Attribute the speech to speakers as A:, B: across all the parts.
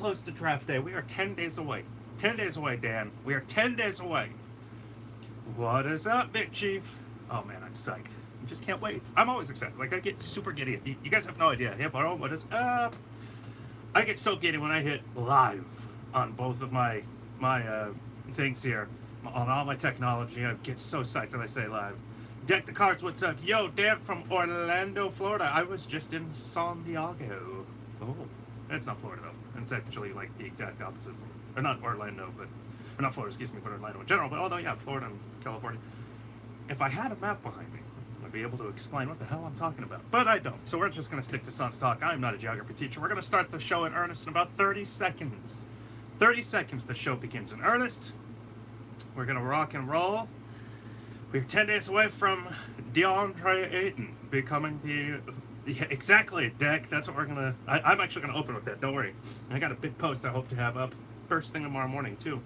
A: close to draft day. We are 10 days away. 10 days away, Dan. We are 10 days away. What is up, Big Chief? Oh man, I'm psyched. I just can't wait. I'm always excited. Like, I get super giddy. You guys have no idea. Yeah, bro, what is up? I get so giddy when I hit live on both of my things here. On all my technology. I get so psyched when I say live. Deck the cards, what's up? Yo, Dan from Orlando, Florida. I was just in San Diego. Oh, that's not Florida, though. It's actually, like, the exact opposite. Or not Orlando, but... Or not Florida, excuse me, but Orlando in general. But although, yeah, Florida and California. If I had a map behind me, I'd be able to explain what the hell I'm talking about. But I don't. So we're just going to stick to Suns talk. I'm not a geography teacher. We're going to start the show in earnest in about 30 seconds. 30 seconds, the show begins in earnest. We're going to rock and roll. We're 10 days away from DeAndre Ayton becoming exactly, Deck. That's what we're going to... I'm actually going to open with that. Don't worry. I got a big post I hope to have up first thing tomorrow morning, too.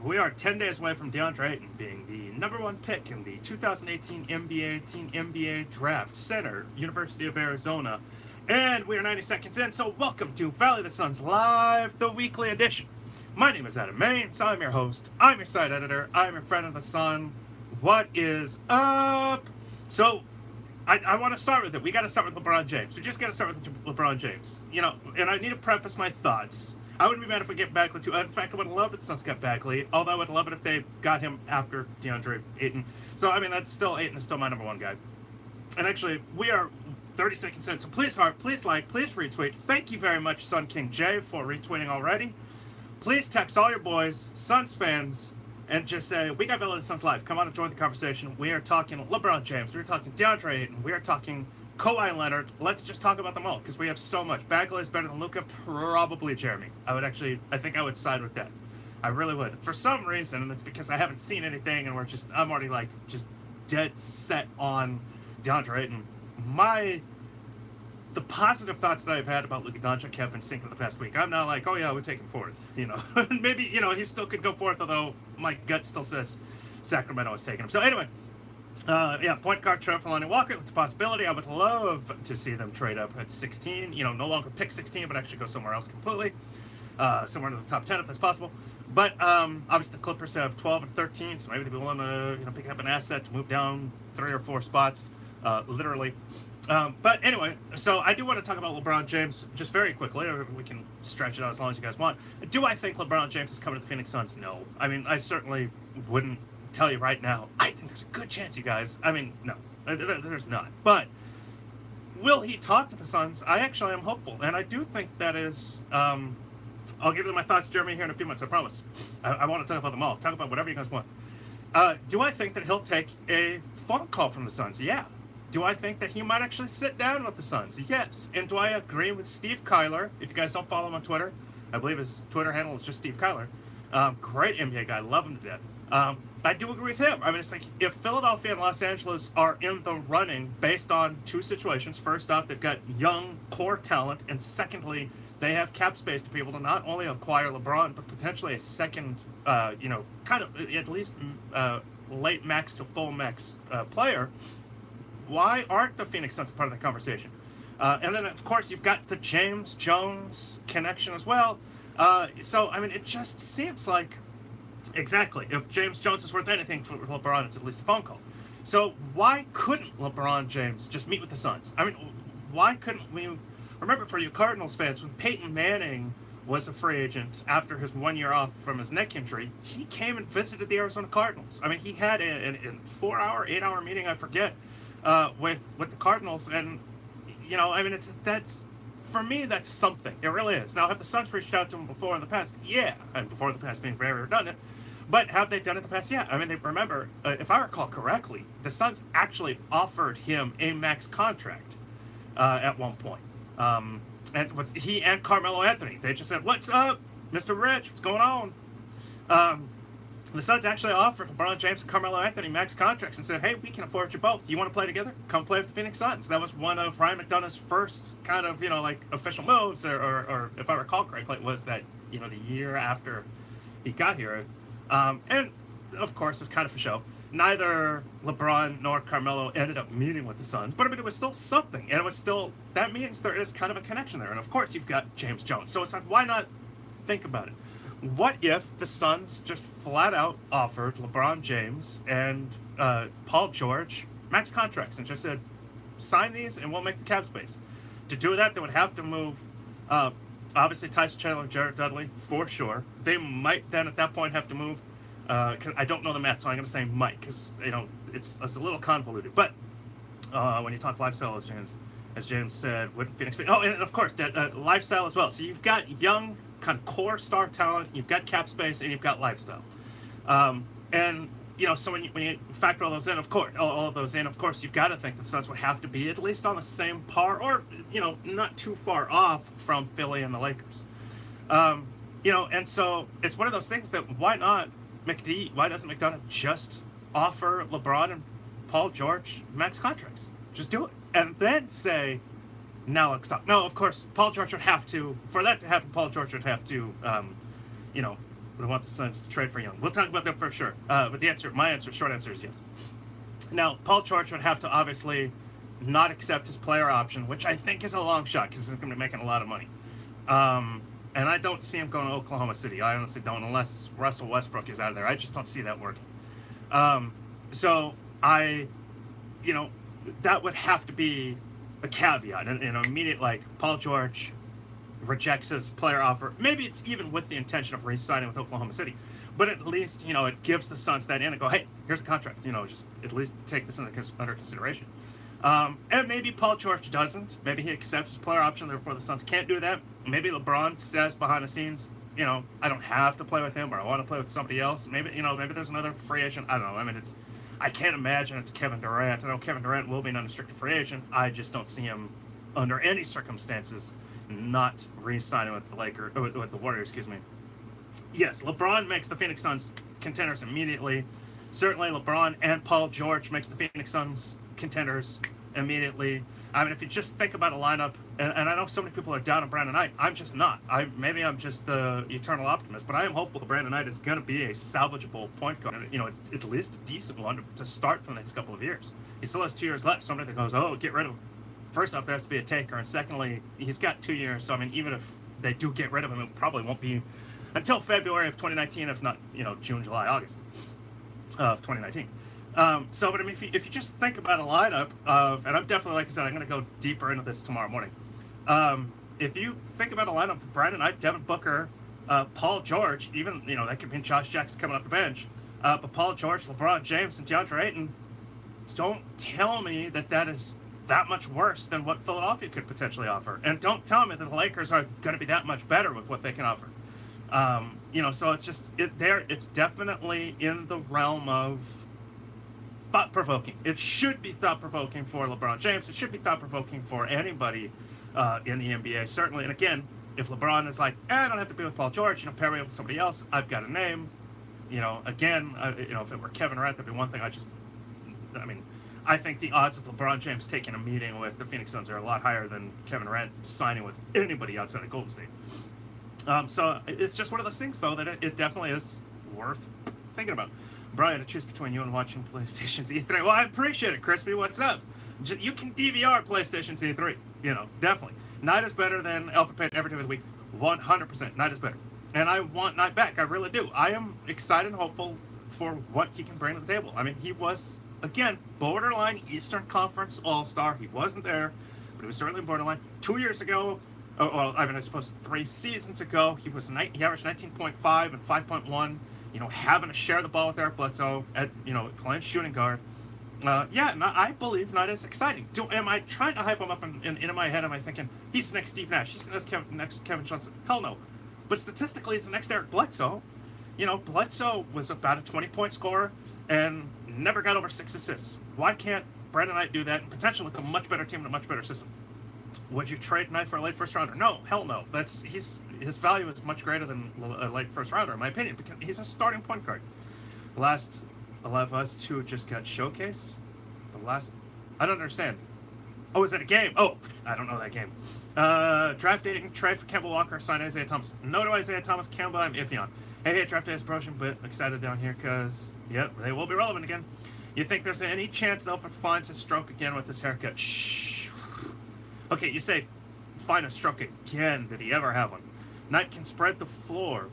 A: We are 10 days away from DeAndre Ayton being the #1 pick in the 2018 NBA draft. Center, University of Arizona. And we are 90 seconds in, so welcome to Valley of the Suns Live, the weekly edition. My name is Adam Maines. I'm your host. I'm your site editor. I'm your friend of the Sun. What is up? So, I want to start with it. We got to start with LeBron James. We just got to start with LeBron James. You know, and I need to preface my thoughts. I wouldn't be mad if we get Bagley too. In fact, I would love if the Suns got Bagley. Although I would love it if they got him after DeAndre Ayton. So, I mean, Ayton is still my #1 guy. And actually, we are 30 seconds in. So please heart, please like, please retweet. Thank you very much, Sun King J, for retweeting already. Please text all your boys, Suns fans, and just say, we got Valley of the Suns Live. Come on and join the conversation. We are talking LeBron James. We are talking DeAndre Ayton. We are talking Kawhi Leonard. Let's just talk about them all, because we have so much. Bagley is better than Luka, probably Jeremy. I think I would side with that. I really would. For some reason, and it's because I haven't seen anything, and I'm already, like, just dead set on DeAndre Ayton. The positive thoughts that I've had about Luka Doncic have been sinking the past week. I'm now like, oh yeah, we're taking fourth. You know, maybe, you know, he still could go fourth, although my gut still says Sacramento is taking him. So anyway, yeah, point guard Trevor Lonnie Walker, it's a possibility. I would love to see them trade up at 16. You know, no longer pick 16, but actually go somewhere else completely. Somewhere in the top 10 if that's possible. But obviously the Clippers have 12 and 13, so maybe they'd be willing to, you know, pick up an asset to move down 3 or 4 spots, literally. But anyway, so I do want to talk about LeBron James just very quickly, or we can stretch it out as long as you guys want. Do I think LeBron James is coming to the Phoenix Suns? No. I mean, I certainly wouldn't tell you right now. I think there's a good chance, you guys. I mean, no, there's not. But will he talk to the Suns? I actually am hopeful, and I do think that is... I'll give you my thoughts, Jeremy, here in a few minutes, I promise. I want to talk about them all. Talk about whatever you guys want. Do I think that he'll take a phone call from the Suns? Yeah. Do I think that he might actually sit down with the Suns? Yes. And do I agree with Steve Kyler? If you guys don't follow him on Twitter, I believe his Twitter handle is just Steve Kyler. Great NBA guy. Love him to death. I do agree with him. I mean, it's like, if Philadelphia and Los Angeles are in the running based on 2 situations, first off, they've got young core talent, and secondly, they have cap space to be able to not only acquire LeBron, but potentially a second, you know, kind of at least late max to full max player. Why aren't the Phoenix Suns part of the conversation? And then, of course, you've got the James Jones connection as well. So, I mean, it just seems like, exactly, if James Jones is worth anything for LeBron, it's at least a phone call. So why couldn't LeBron James just meet with the Suns? I mean, why couldn't we... Remember, for you Cardinals fans, when Peyton Manning was a free agent after his 1 year off from his neck injury, he came and visited the Arizona Cardinals. I mean, he had a 4-hour, 8-hour meeting, I forget, with the Cardinals, and, you know, I mean, for me, that's something. It really is. Now, have the Suns reached out to him before in the past? Yeah, and before in the past being very redundant. But have they done it in the past? Yeah. I mean, remember, if I recall correctly, the Suns actually offered him a max contract at one point. And with he and Carmelo Anthony, they just said, "What's up, Mr. Rich? What's going on?" The Suns actually offered LeBron James and Carmelo Anthony max contracts and said, "Hey, we can afford you both. You want to play together? Come play with the Phoenix Suns." That was one of Ryan McDonough's first kind of, you know, like official moves, or if I recall correctly, it was that, you know, the year after he got here, and of course it was kind of a show. neither LeBron nor Carmelo ended up meeting with the Suns, but I mean, it was still something, and it was still, that means there is kind of a connection there. And of course, you've got James Jones. So it's like, why not think about it? What if the Suns just flat out offered LeBron James and Paul George max contracts and just said, sign these and we'll make the cap space? To do that, they would have to move, obviously, Tyson Chandler and Jared Dudley, for sure. They might then, at that point, have to move. Cause I don't know the math, so I'm going to say might, because, you know, it's a little convoluted. But when you talk lifestyle, as James said, wouldn't Phoenix be... Oh, and of course, that lifestyle as well. So you've got young, kind of core star talent, you've got cap space, and you've got lifestyle. And, you know, so when you factor all those in, of course, all of those in, of course, you've got to think that the Suns would have to be at least on the same par, or, you know, not too far off from Philly and the Lakers. You know, and so it's one of those things that why doesn't McDonough just offer LeBron and Paul George max contracts? Just do it. And then say, now let's talk. No, of course, Paul George would have to, for that to happen, Paul George would have to, you know, would want the Suns to trade for Young. We'll talk about that for sure. But my short answer is yes. Now, Paul George would have to obviously not accept his player option, which I think is a long shot because he's going to be making a lot of money. And I don't see him going to Oklahoma City. I honestly don't, unless Russell Westbrook is out of there. I just don't see that working. So you know, that would have to be a caveat. And, you know, immediate, like, Paul George rejects his player offer. Maybe it's even with the intention of re-signing with Oklahoma City. But at least, you know, it gives the Suns that in and go, hey, here's a contract. You know, just at least take this under consideration. And maybe Paul George doesn't. Maybe he accepts his player option, therefore the Suns can't do that. Maybe LeBron says behind the scenes, you know, I don't have to play with him, or I want to play with somebody else. Maybe, you know, maybe there's another free agent. I don't know. I mean, I can't imagine it's Kevin Durant. I know Kevin Durant will be an unrestricted free agent. I just don't see him under any circumstances not re-signing with the Warriors, excuse me. Yes, LeBron makes the Phoenix Suns contenders immediately. Certainly LeBron and Paul George makes the Phoenix Suns contenders immediately. I mean, if you just think about a lineup, and I know so many people are down on Brandon Knight. I'm just not. Maybe I'm just the eternal optimist, but I am hopeful that Brandon Knight is going to be a salvageable point guard, you know, at least a decent one to start for the next couple of years. He still has 2 years left. Somebody that goes, oh, get rid of him. First off, there has to be a taker, and secondly, he's got 2 years, so I mean, even if they do get rid of him, it probably won't be until February of 2019, if not, you know, June, July, August of 2019. So, but I mean, if you just think about a lineup of, and I'm definitely, like I said, I'm going to go deeper into this tomorrow morning. If you think about a lineup of Brandon Knight, Devin Booker, Paul George, even, you know, that could mean Josh Jackson coming off the bench, but Paul George, LeBron James, and DeAndre Ayton, don't tell me that is that much worse than what Philadelphia could potentially offer. And don't tell me that the Lakers are going to be that much better with what they can offer. You know, so it's just, it's definitely in the realm of thought-provoking. It should be thought-provoking for LeBron James. It should be thought-provoking for anybody in the NBA, certainly. And again, if LeBron is like, I don't have to be with Paul George, you know, pair me with somebody else, I've got a name. You know, again, you know, if it were Kevin Durant, that'd be one thing. I think the odds of LeBron James taking a meeting with the Phoenix Suns are a lot higher than Kevin Durant signing with anybody outside of Golden State. So it's just one of those things, though, that it definitely is worth thinking about. Brian, to choose between you and watching PlayStation's E3. Well, I appreciate it, Crispy. What's up? You can DVR PlayStation's E3. You know, definitely. Knight is better than Alpha Payne every day of the week. 100%. Knight is better. And I want Knight back. I really do. I am excited and hopeful for what he can bring to the table. I mean, he was, again, borderline Eastern Conference All-Star. He wasn't there, but he was certainly borderline. 2 years ago, I suppose 3 seasons ago, he averaged 19.5 and 5.1. You know, having to share the ball with Eric Bledsoe at, you know, playing shooting guard. I believe Knight is exciting. Am I trying to hype him up in my head? Am I thinking he's the next Steve Nash? He's the next Kevin Johnson? Hell no. But statistically, he's the next Eric Bledsoe. You know, Bledsoe was about a 20-point scorer and never got over 6 assists. Why can't Brandon Knight do that and potentially with a much better team and a much better system? Would you trade Knight for a late first rounder? No, hell no. His value is much greater than a late first rounder, in my opinion, because he's a starting point guard. The last 11 of us two just got showcased. I don't understand. Oh, is that a game? Oh, I don't know that game. Drafting trade for Kemba Walker, sign Isaiah Thomas. No to Isaiah Thomas. Kemba, I'm iffy on. Hey, draft day is approaching, but excited down here because, yep, they will be relevant again. You think there's any chance Elfin finds a stroke again with his haircut? Shh. Okay, you say, find a stroke again. Did he ever have one? Knight can spread the floor,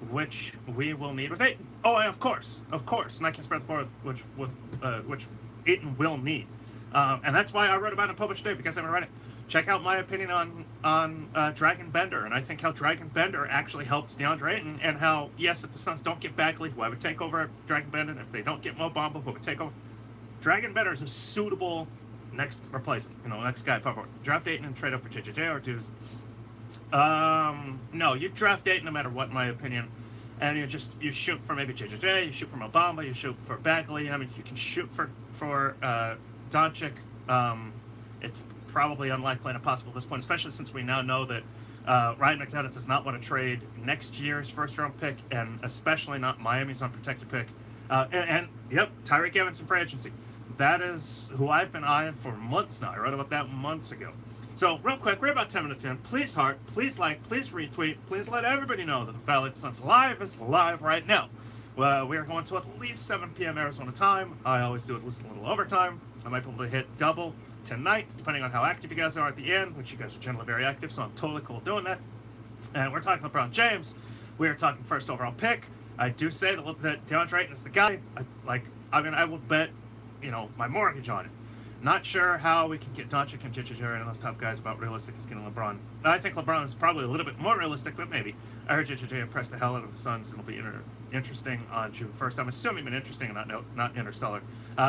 A: which we will need with Ayton. Oh, of course. Knight can spread the floor, which Ayton will need. And that's why I wrote about it in Published Today, because I'm going to write it. Check out my opinion on Dragon Bender, and I think how Dragon Bender actually helps DeAndre Ayton, and how, yes, if the Suns don't get Bagley, who I would take over Dragon Bender, and if they don't get Mo Bamba, who would take over, Dragon Bender is a suitable next replacement, next guy, power forward. Draft Ayton and trade up for JJJ or do... no, you draft Ayton no matter what, in my opinion, and you shoot for maybe JJJ, you shoot for Mo Bamba, you shoot for Bagley. I mean, you can shoot for Doncic. It's probably unlikely and impossible at this point, especially since we now know that Ryan McDonough does not want to trade next year's first-round pick, and especially not Miami's unprotected pick. Yep, Tyreke Evans in free agency. That is who I've been eyeing for months now. I wrote about that months ago. So, real quick, we're about 10 minutes in. Please heart, please like, please retweet, please let everybody know that the Valley of the Suns Live is live right now. Well, we are going to at least 7 p.m. Arizona time. I always do it a little overtime. I might be able to hit double tonight, depending on how active you guys are at the end, which you guys are generally very active, so I'm totally cool doing that. And we're talking LeBron James. We are talking first overall pick. I do say that DeAndre Ayton is the guy. I will bet, my mortgage on it. Not sure how we can get Doncic and JJJ and those top guys about realistic as getting LeBron. I think LeBron is probably a little bit more realistic, but maybe. I heard JJJ impress the hell out of the Suns. It'll be interesting on June 1st. I'm assuming it's interesting and not interstellar.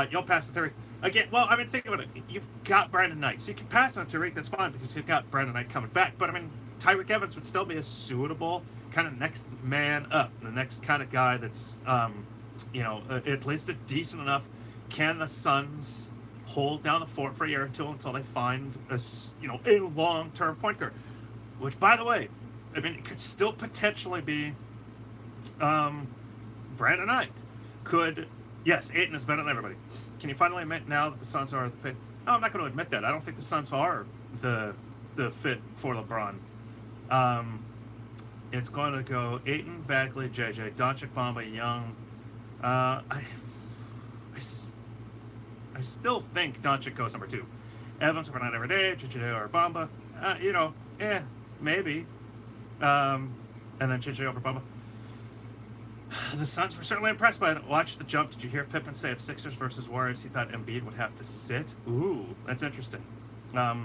A: You'll pass the Tariq. Again, well, I mean, think about it. You've got Brandon Knight. So you can pass on Tariq, that's fine, because you've got Brandon Knight coming back. But, I mean, Tyreke Evans would still be a suitable kind of next man up. The next kind of guy that's, at least a decent enough. Can the Suns hold down the fort for a year until they find a long-term point guard? Which, by the way, I mean, it could still potentially be Brandon Knight. Yes, Ayton is better than everybody. Can you finally admit now that the Suns are the fit? No, I'm not going to admit that. I don't think the Suns are the fit for LeBron. It's going to go Ayton, Bagley, JJ, Doncic, Bamba, Young. I still think Doncic goes number 2. Evans over not every day, JJ or Bamba. Maybe. And then JJ over Bamba. The Suns were certainly impressed by it. Watch the jump. Did you hear Pippen say if Sixers versus Warriors, he thought Embiid would have to sit? Ooh, that's interesting. I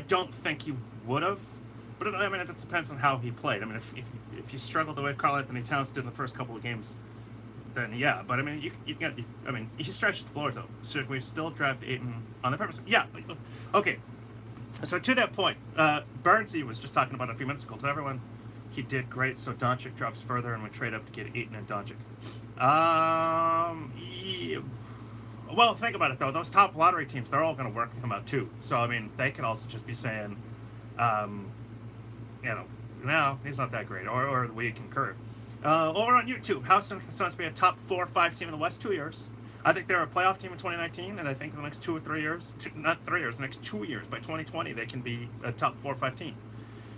A: don't think he would have, but it depends on how he played. I mean, if you struggle the way Karl Anthony Towns did in the first couple of games, then yeah. But I mean, he stretches the floor though. Should we still draft Ayton on the purpose? Yeah. Okay. So to that point, Burnsy was just talking about it a few minutes ago. To everyone, he did great. So Doncic drops further, and we trade up to get Ayton and Doncic. Yeah. Well, think about it though. Those top lottery teams, they're all going to work him out too. So I mean, they could also just be saying, no, he's not that great, or we concur. Over on YouTube, how soon can the Suns be a top 4 or 5 team in the West? 2 years. I think they're a playoff team in 2019, and I think in the next 2 or 3 years, the next 2 years, by 2020, they can be a top 4 or 5 team.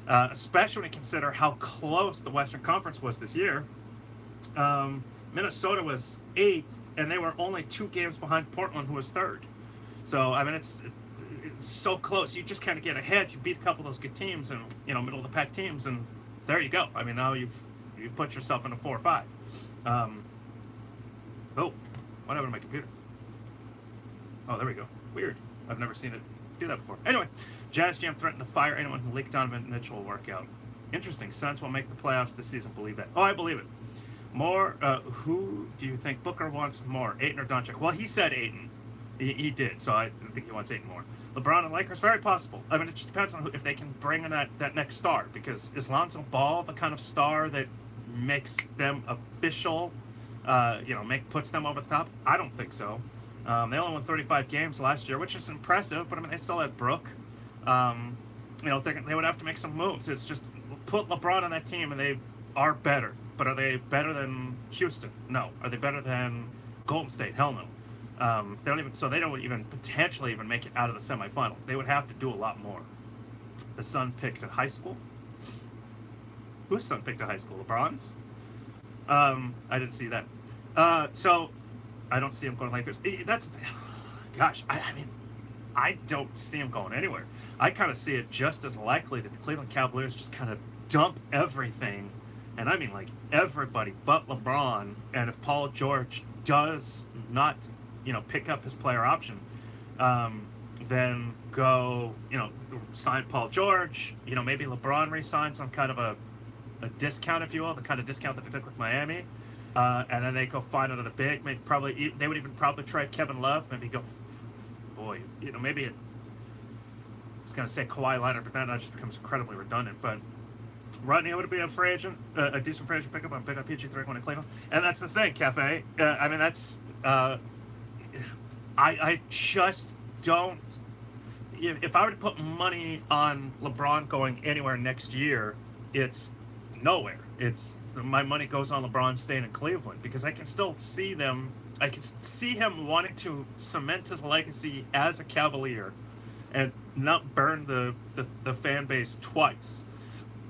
A: Especially when you consider how close the Western Conference was this year. Minnesota was 8th, and they were only 2 games behind Portland, who was 3rd. So, I mean, it's so close. You just kind of get ahead. You beat a couple of those good teams and, middle of the pack teams, and there you go. I mean, now you've put yourself in a 4 or 5. What happened to my computer? Oh, there we go. Weird. I've never seen it do that before. Anyway, Jazz Jam threatened to fire anyone who leaked Donovan Mitchell will work out. Interesting. Suns will make the playoffs this season. Believe that. Oh, I believe it. More. Who do you think Booker wants more, Ayton or Doncic? Well, he said Ayton. He did, so I think he wants Ayton more. LeBron and Lakers, very possible. I mean, it just depends on if they can bring in that next star, because is Lonzo Ball the kind of star that makes them official, puts them over the top? I don't think so. They only won 35 games last year, which is impressive, but I mean, they still had Brooke. They would have to make some moves. It's just put LeBron on that team and they are better. But are they better than Houston? No. Are they better than Golden State? Hell no. They don't even potentially even make it out of the semifinals. They would have to do a lot more. The Sun picked a high school. Whose son picked a high school? LeBron's? I didn't see that. So I don't see him going to Lakers. That's, gosh, I mean, I don't see him going anywhere. I kind of see it just as likely that the Cleveland Cavaliers just kind of dump everything, and I mean like everybody but LeBron, and if Paul George does not, pick up his player option, then go, sign Paul George, maybe LeBron re-signs on kind of a discount, if you will, the kind of discount that they took with Miami, and then they go find another big, maybe probably, they would even probably try Kevin Love, maybe go, boy, maybe I was going to say Kawhi Leonard, but that just becomes incredibly redundant, but Rodney would be a free agent, a decent free agent pickup on pick up PG3 when in Cleveland, and that's the thing, Cafe. I mean, that's I just don't. If I were to put money on LeBron going anywhere next year, it's nowhere. My money goes on LeBron staying in Cleveland because I can still see them. I can see him wanting to cement his legacy as a Cavalier, and not burn the fan base twice.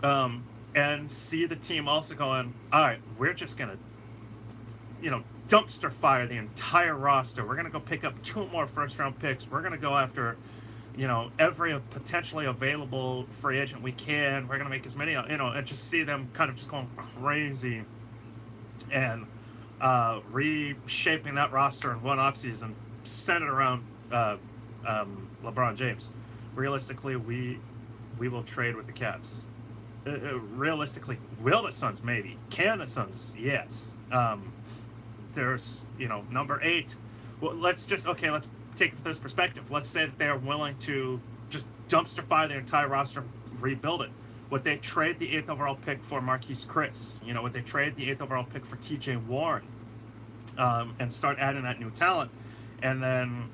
A: And see the team also going, all right, we're just going to, dumpster fire the entire roster. We're going to go pick up 2 more first-round picks. We're going to go after, every potentially available free agent we can. We're going to make as many, and just see them kind of just going crazy and reshaping that roster in one offseason, centered around LeBron James. Realistically, we will trade with the Cavs. Realistically, will the Suns? Maybe. Can the Suns? Yes. There's, number 8. Well, let's take it from this perspective. Let's say that they are willing to just dumpster fire their entire roster, rebuild it. Would they trade the 8th overall pick for Marquise Chris? Would they trade the 8th overall pick for T.J. Warren? And start adding that new talent. And then,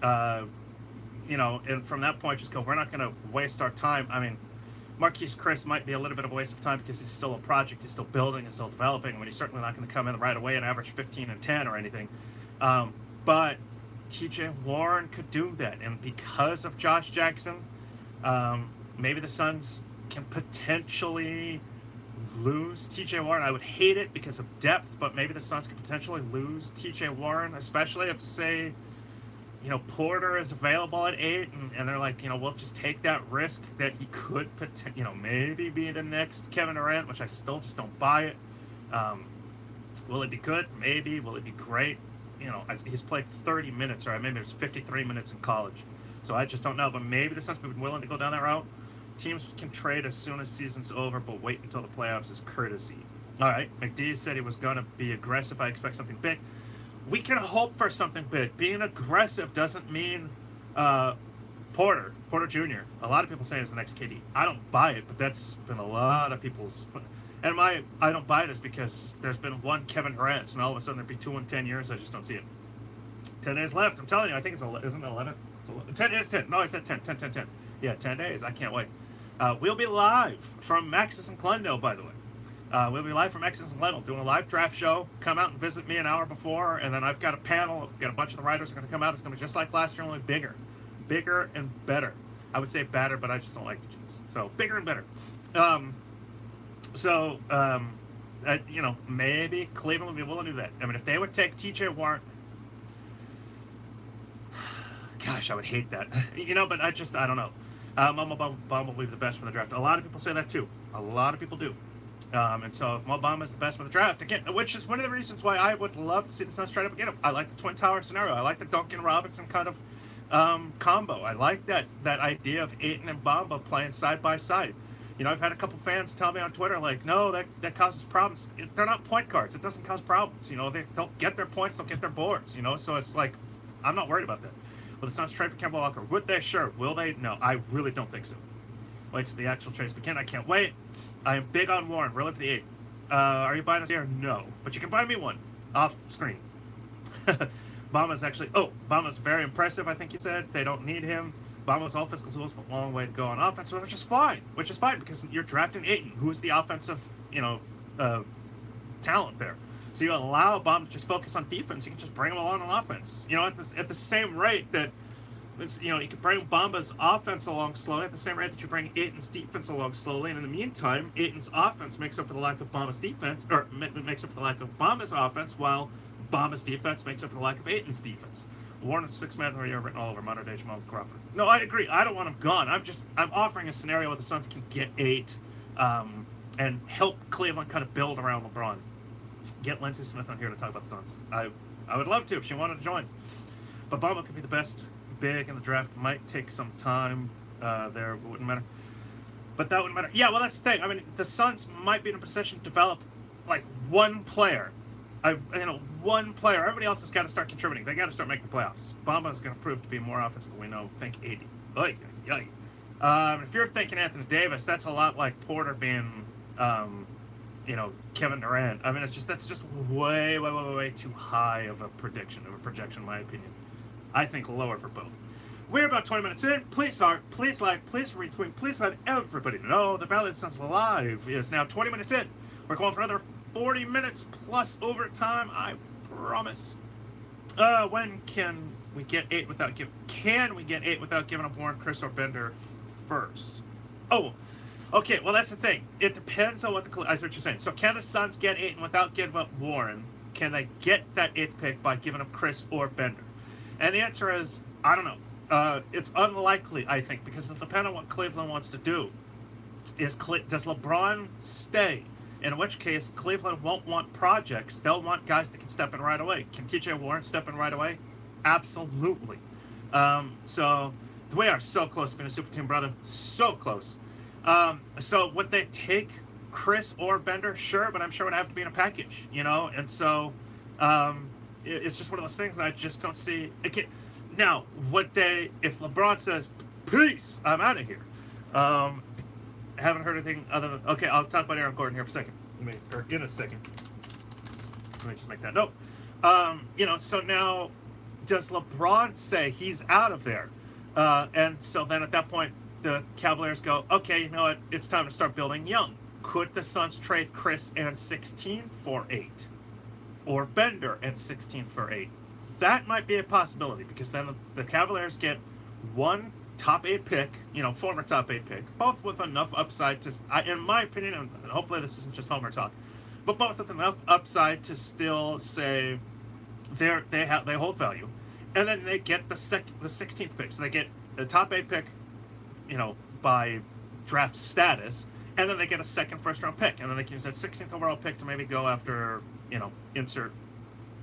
A: and from that point, just go, we're not going to waste our time. I mean, Marquise Chris might be a little bit of a waste of time because he's still a project, he's still building, he's still developing. I mean, he's certainly not going to come in right away and average 15 and 10 or anything. But T.J. Warren could do that. And because of Josh Jackson, maybe the Suns can potentially lose T.J. Warren. I would hate it because of depth, but maybe the Suns could potentially lose T.J. Warren, especially if, say, Porter is available at 8, and they're like, we'll just take that risk that he could, maybe be the next Kevin Durant, which I still just don't buy it. Will it be good? Maybe. Will it be great? He's played 30 minutes, or maybe it was 53 minutes in college. So I just don't know, but maybe the Suns would be willing to go down that route. Teams can trade as soon as season's over, but wait until the playoffs is courtesy. All right, McD said he was going to be aggressive. I expect something big. We can hope for something big. Being aggressive doesn't mean Porter Jr. A lot of people say he's the next KD. I don't buy it, but that's been a lot of people's. And I don't buy it is because there's been one Kevin Durant, and all of a sudden there'd be 2 in 10 years. I just don't see it. 10 days left. I'm telling you, I think isn't it 11? It's 11. 10 is 10. No, I said 10. 10. Yeah, 10 days. I can't wait. We'll be live from Maxis and Glendale, by the way. We'll be live from Maxis and Glendale doing a live draft show. Come out and visit me an hour before, and then I've got a panel. I've got a bunch of the writers are going to come out. It's going to be just like last year, only bigger and better. I would say better, but I just don't like the jeans. So bigger and better. Maybe Cleveland would be willing to do that. I mean, if they would take T.J. Warren, gosh, I would hate that. But I don't know. Mo Bamba will be the best for the draft. A lot of people say that too. A lot of people do. And so if Mo Bamba is the best for the draft, again, which is one of the reasons why I would love to see the Suns trade up and get him. I like the Twin Tower scenario. I like the Duncan Robinson kind of combo. I like that idea of Ayton and Bamba playing side by side. I've had a couple fans tell me on Twitter, like, no, that causes problems. They're not point guards. It doesn't cause problems. They'll get their points, they'll get their boards, so it's like, I'm not worried about that. Will the Suns trade for Kemba Walker? Would they? Sure. Will they? No, I really don't think so. Wait till the actual trades begin. I can't wait. I am big on Warren, really, for the 8th. Are you buying us here? No. But you can buy me one off screen. Bama's very impressive, I think you said. They don't need him. Bama's all physical tools, but long way to go on offense, which is fine. Because you're drafting Ayton, who's the offensive, talent there. So you allow Bama to just focus on defense. You can just bring him along on offense. At the same rate that You could bring Bamba's offense along slowly at the same rate that you bring Ayton's defense along slowly, and in the meantime, Ayton's offense makes up for the lack of Bamba's defense, or makes up for the lack of Bamba's offense, while Bamba's defense makes up for the lack of Ayton's defense. Warren is 6-man of the year written all over modern day Jamal Crawford. No, I agree. I don't want him gone. I'm offering a scenario where the Suns can get 8, and help Cleveland kind of build around LeBron. Get Lindsey Smith on here to talk about the Suns. I would love to if she wanted to join. But Bamba could be the best big in the draft. Might take some time there, but wouldn't matter. But that wouldn't matter. Yeah, well, that's the thing. I mean, the Suns might be in a position to develop like one player. One player. Everybody else has got to start contributing. They got to start making the playoffs. Bamba is going to prove to be more offensive than we know. Think 80. Oy, oy, oy. If you're thinking Anthony Davis, that's a lot like Porter being, Kevin Durant. I mean, that's just way, way, way, way too high of a projection, in my opinion. I think lower for both. We're about 20 minutes in. Please like, please retweet, please let everybody know the Valley of the Suns Live is now 20 minutes in. We're going for another 40 minutes plus overtime, I promise. When can we get 8 without giving? Can we get 8 without giving up Warren, Chris, or Bender first? Oh, okay. Well, that's the thing. It depends on what I see what you're saying. So, can the Suns get 8 and without giving up Warren? Can they get that 8th pick by giving up Chris or Bender? And the answer is, I don't know. It's unlikely, I think, because it'll depend on what Cleveland wants to do. Does LeBron stay? In which case, Cleveland won't want projects. They'll want guys that can step in right away. Can T.J. Warren step in right away? Absolutely. So we are so close to being a super team, brother. So close. So would they take Chris or Bender? Sure, but I'm sure it would have to be in a package, And so it's just one of those things I just don't see. Now, if LeBron says, peace, I'm out of here. Haven't heard anything other than, okay, I'll talk about Aaron Gordon here for a second. In a second. Let me just make that note. So now, does LeBron say he's out of there? And so then at that point, the Cavaliers go, okay, you know what, it's time to start building young. Could the Suns trade Chris and 16 for 8? Or Bender and 16 for 8? That might be a possibility, because then the Cavaliers get one top 8 pick, former top 8 pick, both with enough upside to, in my opinion, and hopefully this isn't just homer talk, but both with enough upside to still say they hold value, and then they get the 16th pick, so they get the top 8 pick, by draft status, and then they get a second first round pick, and then they can use that 16th overall pick to maybe go after, insert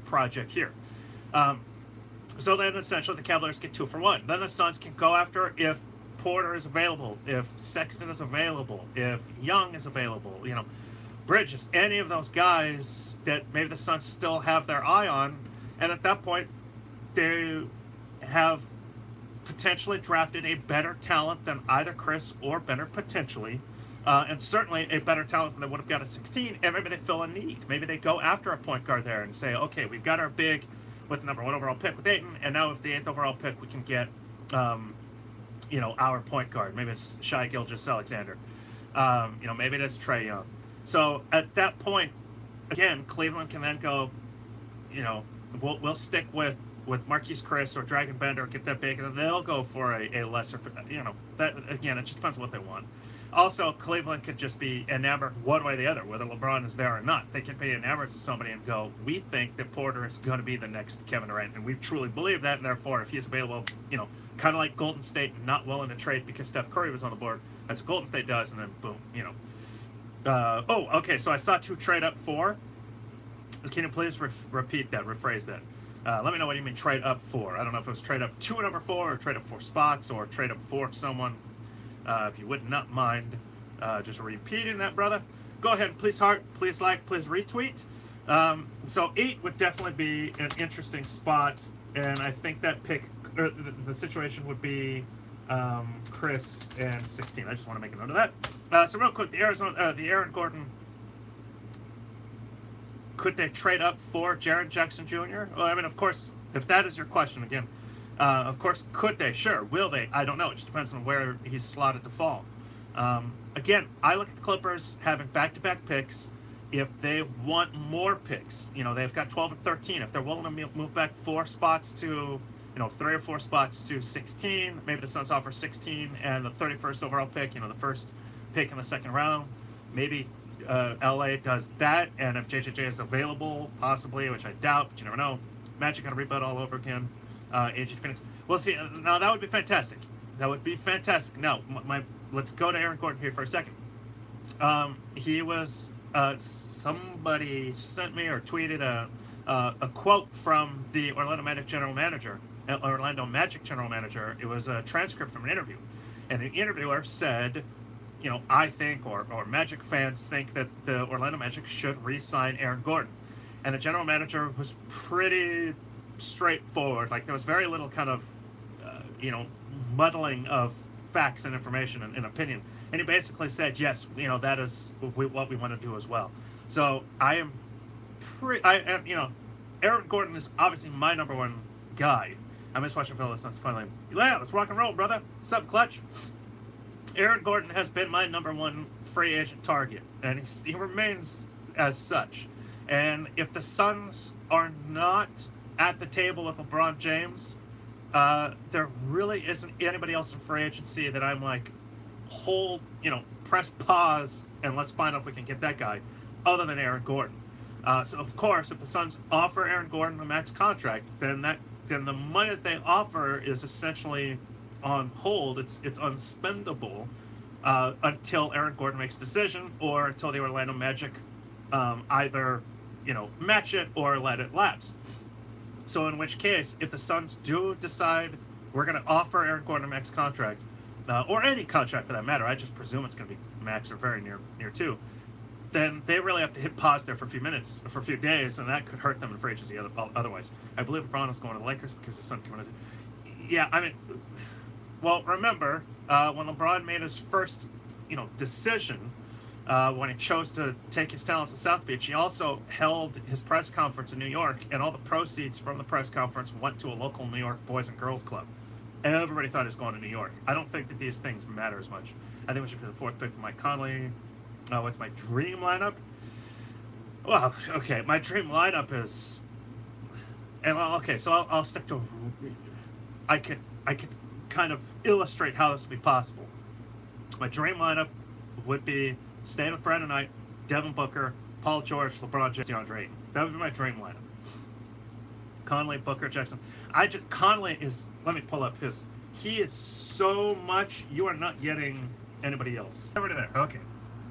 A: project here. So then essentially the Cavaliers get 2 for 1. Then the Suns can go after if Porter is available, if Sexton is available, if Young is available, Bridges, any of those guys that maybe the Suns still have their eye on. And at that point, they have potentially drafted a better talent than either Chris or Bender, potentially. And certainly a better talent than they would have got at 16. And maybe they fill a need. Maybe they go after a point guard there and say, okay, we've got our big with the number 1 overall pick with Ayton, and now with the 8th overall pick, we can get, our point guard. Maybe it's Shai Gilgeous-Alexander. Maybe it is Trae Young. So at that point, again, Cleveland can then go, we'll stick with Marquise Chris or Dragon Bender, get that big, and then they'll go for a lesser, that, again, it just depends on what they want. Also, Cleveland could just be enamored one way or the other, whether LeBron is there or not. They could be enamored with somebody and go, we think that Porter is going to be the next Kevin Durant, and we truly believe that, and therefore, if he's available, kind of like Golden State not willing to trade because Steph Curry was on the board, that's what Golden State does, and then boom, okay, so I saw 2 trade up 4. Can you please repeat that, rephrase that? Let me know what you mean trade up 4. I don't know if it was trade up 2 number 4, or trade up 4 spots, or trade up 4 someone. If you would not mind just repeating that, brother, go ahead and please heart, please like, please retweet. So 8 would definitely be an interesting spot, and I think that pick, the situation would be Chris and 16. I just want to make a note of that. So real quick, the Aaron Gordon, could they trade up for Jaren Jackson Jr.? Well, I mean, of course, if that is your question again. Of course, could they? Sure. Will they? I don't know. It just depends on where he's slotted to fall. Again, I look at the Clippers having back-to-back picks. If they want more picks, they've got 12 and 13. If they're willing to move back 4 spots to 3 or 4 spots to 16. Maybe the Suns offer 16 and the 31st overall pick, the first pick in the second round. Maybe LA does that, and if JJJ is available, possibly, which I doubt, but you never know. Magic got to rebuild all over again. Agent Phoenix. We'll see. Now, that would be fantastic. That would be fantastic. Now, let's go to Aaron Gordon here for a second. He was, somebody sent me or tweeted a quote from the Orlando Magic general manager. It was a transcript from an interview. And the interviewer said, I think, or Magic fans think that the Orlando Magic should re-sign Aaron Gordon. And the general manager was pretty straightforward. Like, there was very little kind of, muddling of facts and information and opinion. And he basically said, yes, that is what we want to do as well. So I am Aaron Gordon is obviously my number one guy. I miss watching Phil. That's finally, yeah, let's rock and roll, brother. What's up, Clutch? Aaron Gordon has been my number one free agent target, and he remains as such. And if the Suns are not at the table with LeBron James, there really isn't anybody else in free agency that I'm like, press pause and let's find out if we can get that guy, other than Aaron Gordon. So of course, if the Suns offer Aaron Gordon a max contract, then the money that they offer is essentially on hold. It's unspendable until Aaron Gordon makes a decision, or until the Orlando Magic either match it or let it lapse. So in which case, if the Suns do decide we're going to offer Aaron Gordon a max contract, or any contract for that matter, I just presume it's going to be max or very near to, then they really have to hit pause there for a few minutes, for a few days, and that could hurt them in free agency otherwise. I believe LeBron is going to the Lakers because his son came in. Yeah, I mean, well, remember, when LeBron made his first, decision, when he chose to take his talents to South Beach, he also held his press conference in New York, and all the proceeds from the press conference went to a local New York Boys and Girls Club. Everybody thought he was going to New York. I don't think that these things matter as much. I think we should do the 4th pick for Mike Conley. What's my dream lineup? Well, okay, my dream lineup is, and okay, so I'll stick to. I could kind of illustrate how this would be possible. My dream lineup would be staying with Brandon Knight, Devin Booker, Paul George, LeBron James, DeAndre Ayton. That would be my dream lineup. Conley, Booker, Jackson. Conley is. Let me pull up his. He is so much. You are not getting anybody else. Everybody there. Okay.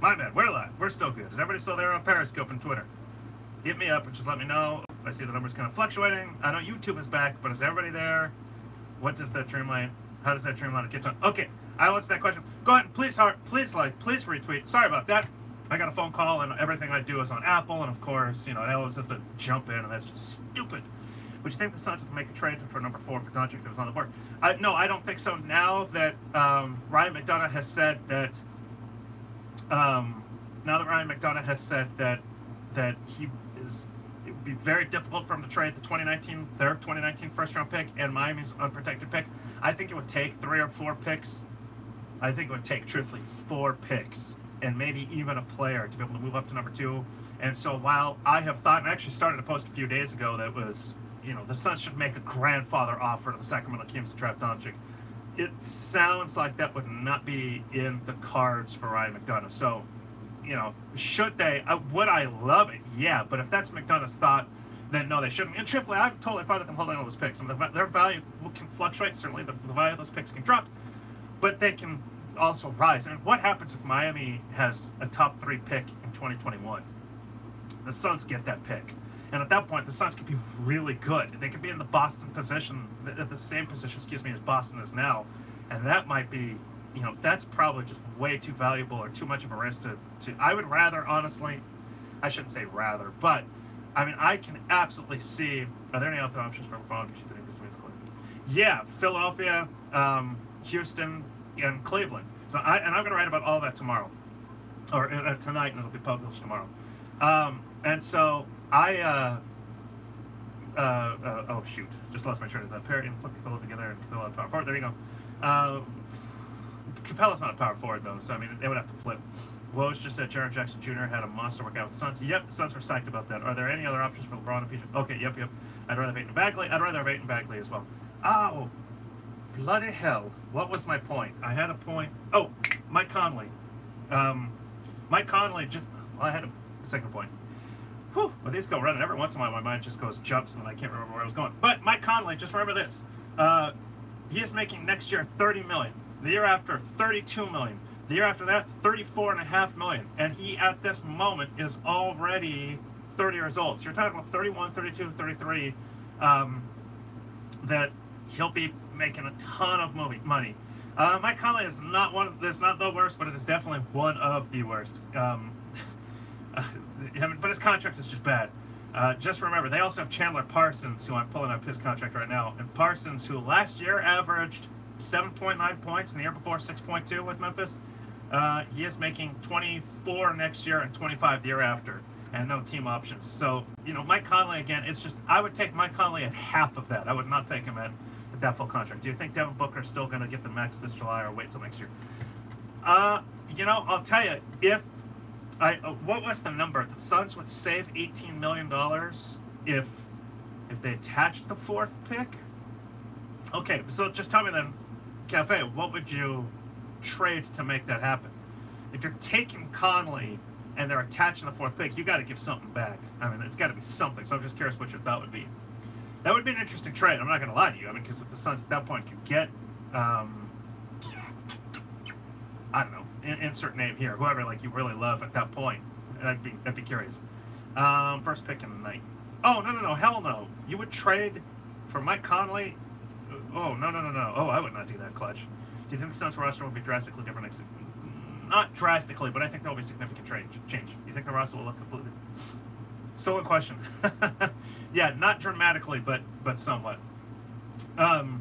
A: My bad. We're live. We're still good. Is everybody still there on Periscope and Twitter? Hit me up and just let me know. I see the numbers kind of fluctuating. I know YouTube is back, but is everybody there? What does that dreamline? How does that dreamline get done? Okay, I'll answer that question. Go ahead and please like, please retweet. Sorry about that. I got a phone call and everything I do is on Apple, and of course, it always has to jump in, and that's just stupid. Would you think the Suns would make a trade for number 4 for Doncic that was on the board? No, I don't think so. Now that Ryan McDonough has said that. Now that Ryan McDonough has said that he is, it would be very difficult for him to trade their 2019 first-round pick and Miami's unprotected pick. I think it would take 3 or 4 picks. I think it would take, truthfully, 4 picks and maybe even a player to be able to move up to number 2. And so while I have thought, and I actually started a post a few days ago that was, the Suns should make a grandfather offer to the Sacramento Kings to draft Doncic. It sounds like that would not be in the cards for Ryan McDonough. So, should they? Would I love it? Yeah, but if that's McDonough's thought, then no, they shouldn't. And truthfully, I'm totally fine with them holding all those picks. I mean, their value can fluctuate. Certainly, the value of those picks can drop, but they can also rise. And what happens if Miami has a top 3 pick in 2021? The Suns get that pick. And at that point, the Suns could be really good. They could be in the Boston position, the same position, as Boston is now. And that might be, that's probably just way too valuable or too much of a risk to I would rather, honestly, I shouldn't say rather, but, I mean, I can absolutely see, are there any other options for LeBron? Yeah, Philadelphia, Houston, and Cleveland. So I'm going to write about all that tomorrow, or tonight, and it'll be published tomorrow. And so oh shoot, just lost my train of thought. Perry and put Capella together and Capella at power forward. There you go. Capella's not a power forward though, so I mean they would have to flip. Woj just said Jaren Jackson Jr. had a monster workout with the Suns. Yep, the Suns were psyched about that. Are there any other options for LeBron and PJ? Okay, yep. I'd rather have Ayton Bagley. I'd rather have Ayton Bagley as well. Oh, bloody hell. What was my point? I had a point. Oh, Mike Conley. Mike Conley just... Well, I had a second point. Whew, well, these go running. Every once in a while, my mind just goes jumps, and I can't remember where I was going. But Mike Conley, just remember this. He is making next year $30 million. The year after, $32 million. The year after that, $34.5 million. And he, at this moment, is already 30 years old. So you're talking about 31, 32, 33, that he'll be making a ton of money. Mike Conley is not not the worst, but it is definitely one of the worst. But his contract is just bad. Just remember, they also have Chandler Parsons, who I'm pulling up his contract right now. And Parsons, who last year averaged 7.9 points, and the year before 6.2 with Memphis. He is making 24 next year and 25 the year after, and no team options. So, Mike Conley, again, it's just, I would take Mike Conley at half of that. I would not take him at that full contract. Do you think Devin Booker is still going to get the max this July, or wait till next year? I'll tell you, what was the number? The Suns would save $18 million if they attached the fourth pick? Okay, so just tell me then, Cafe, what would you trade to make that happen? If you're taking Conley and they're attaching the fourth pick, you got to give something back. I mean, it's got to be something. So I'm just curious what your thought would be. That would be an interesting trade. I'm not going to lie to you. I mean, because if the Suns at that point could get, I don't know, insert name here, whoever you really love at that point, I'd be curious. First pick in the night. Oh no, hell no. You would trade for Mike Conley? Oh no. Oh, I would not do that, Clutch. Do you think the Suns roster will be drastically different next season? Not drastically, but I think there will be significant change. Do you think the roster will look completely... Stolen question. Yeah, not dramatically, but somewhat. And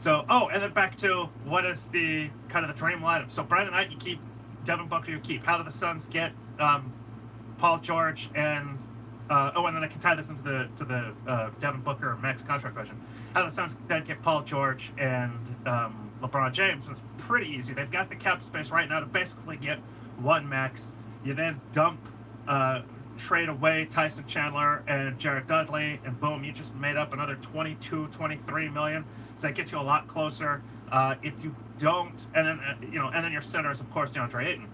A: then back to what is the kind of the dream lineup. So Brandon Knight, you keep. Devin Booker, you keep. How do the Suns get Paul George and and then I can tie this into the Devin Booker max contract question. How do the Suns then get Paul George and LeBron James? And it's pretty easy. They've got the cap space right now to basically get one max. You then dump, trade away Tyson Chandler and Jared Dudley, and boom, you just made up another 22, 23 million. So that gets you a lot closer. If you don't, and then your center is of course DeAndre Ayton.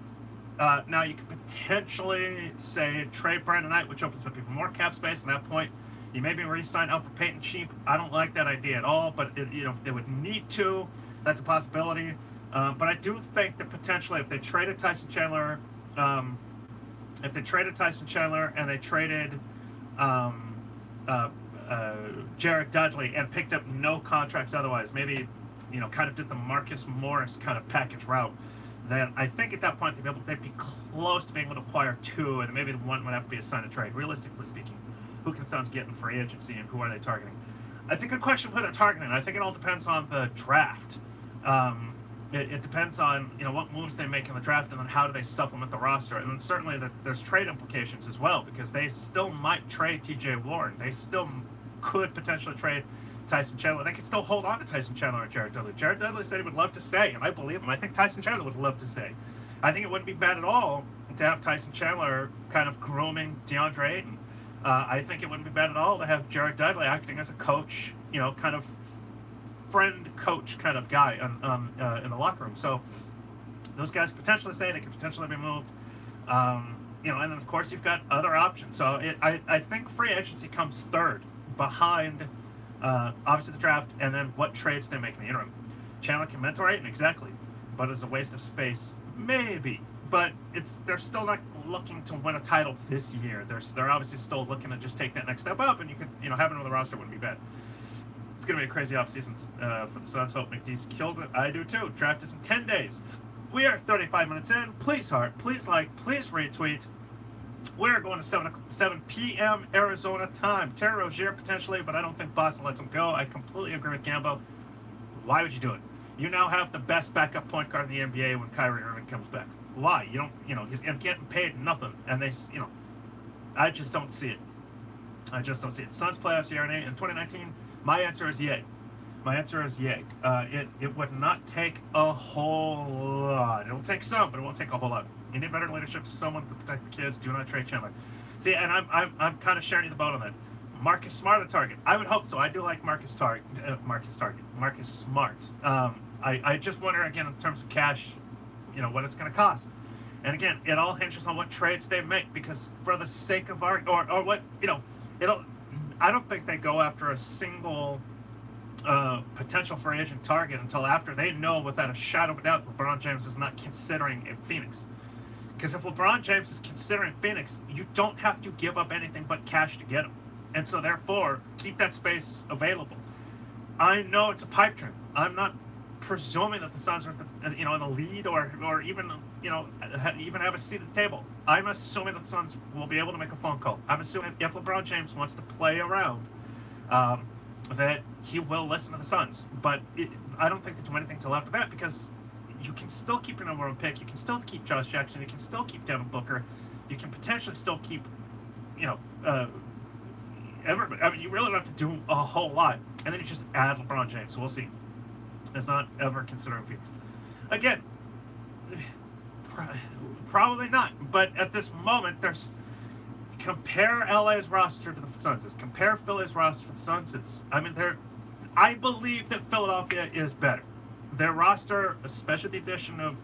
A: Now you could potentially say trade Brandon Knight, which opens up even more cap space. At that point, you maybe re-sign Elfrid Payton cheap. I don't like that idea at all, but if they would need to, that's a possibility. But I do think that potentially if they traded Tyson Chandler, and they traded Jared Dudley and picked up no contracts otherwise, maybe kind of did the Marcus Morris kind of package route, then I think at that point they'd be close to being able to acquire two, and maybe the one would have to be a sign and trade. Realistically speaking, who can Suns get in free agency, and who are they targeting? It's a good question who they're targeting. I think it all depends on the draft. It depends on what moves they make in the draft, and then how do they supplement the roster. And then certainly there's trade implications as well, because they still might trade T.J. Warren. They still could potentially trade Tyson Chandler. They could still hold on to Tyson Chandler and Jared Dudley. Jared Dudley said he would love to stay, and I believe him. I think Tyson Chandler would love to stay. I think it wouldn't be bad at all to have Tyson Chandler kind of grooming DeAndre Ayton. I think it wouldn't be bad at all to have Jared Dudley acting as a coach, kind of friend coach kind of guy in the locker room. So those guys potentially say they could potentially be moved. And then of course you've got other options. So I think free agency comes third behind obviously the draft, and then what trades they make in the interim. Chandler can mentor Ayton, exactly, but it's a waste of space, maybe. But they're still not looking to win a title this year. They're obviously still looking to just take that next step up, and you could having him on the roster wouldn't be bad. It's going to be a crazy offseason for the Suns. Hope McDeese kills it. I do too. Draft is in 10 days. We are 35 minutes in. Please heart, please like, please retweet. We're going to 7 p.m. Arizona time. Terry Rozier potentially, but I don't think Boston lets him go. I completely agree with Gambo. Why would you do it? You now have the best backup point guard in the NBA when Kyrie Irving comes back. Why? You don't, he's getting paid nothing. And I just don't see it. Suns playoffs year in 2019, my answer is yay. It would not take a whole lot. It'll take some, but it won't take a whole lot. You need better leadership, someone to protect the kids. Do not trade Chandler. See, and I'm kind of sharing the boat on that. Marcus Smart a target? I would hope so. I do like Marcus Smart. I just wonder again in terms of cash, what it's going to cost. And again, it all hinges on what trades they make, because for the sake of art, or what, I don't think they go after a single potential free agent target until after they know without a shadow of a doubt LeBron James is not considering in Phoenix. Because if LeBron James is considering Phoenix, you don't have to give up anything but cash to get him. And so therefore, keep that space available. I know it's a pipe dream. I'm not presuming that the Suns are in the lead or even even have a seat at the table. I'm assuming that the Suns will be able to make a phone call. I'm assuming if LeBron James wants to play around, that he will listen to the Suns. But I don't think they do anything till after that, because you can still keep your number one pick. You can still keep Josh Jackson. You can still keep Devin Booker. You can potentially still keep, everybody. I mean, you really don't have to do a whole lot. And then you just add LeBron James. So we'll see. It's not ever considering Phoenix. Again, probably not. But at this moment, compare LA's roster to the Suns'. Compare Philly's roster to the Suns'. I mean, I believe that Philadelphia is better. Their roster, especially the addition of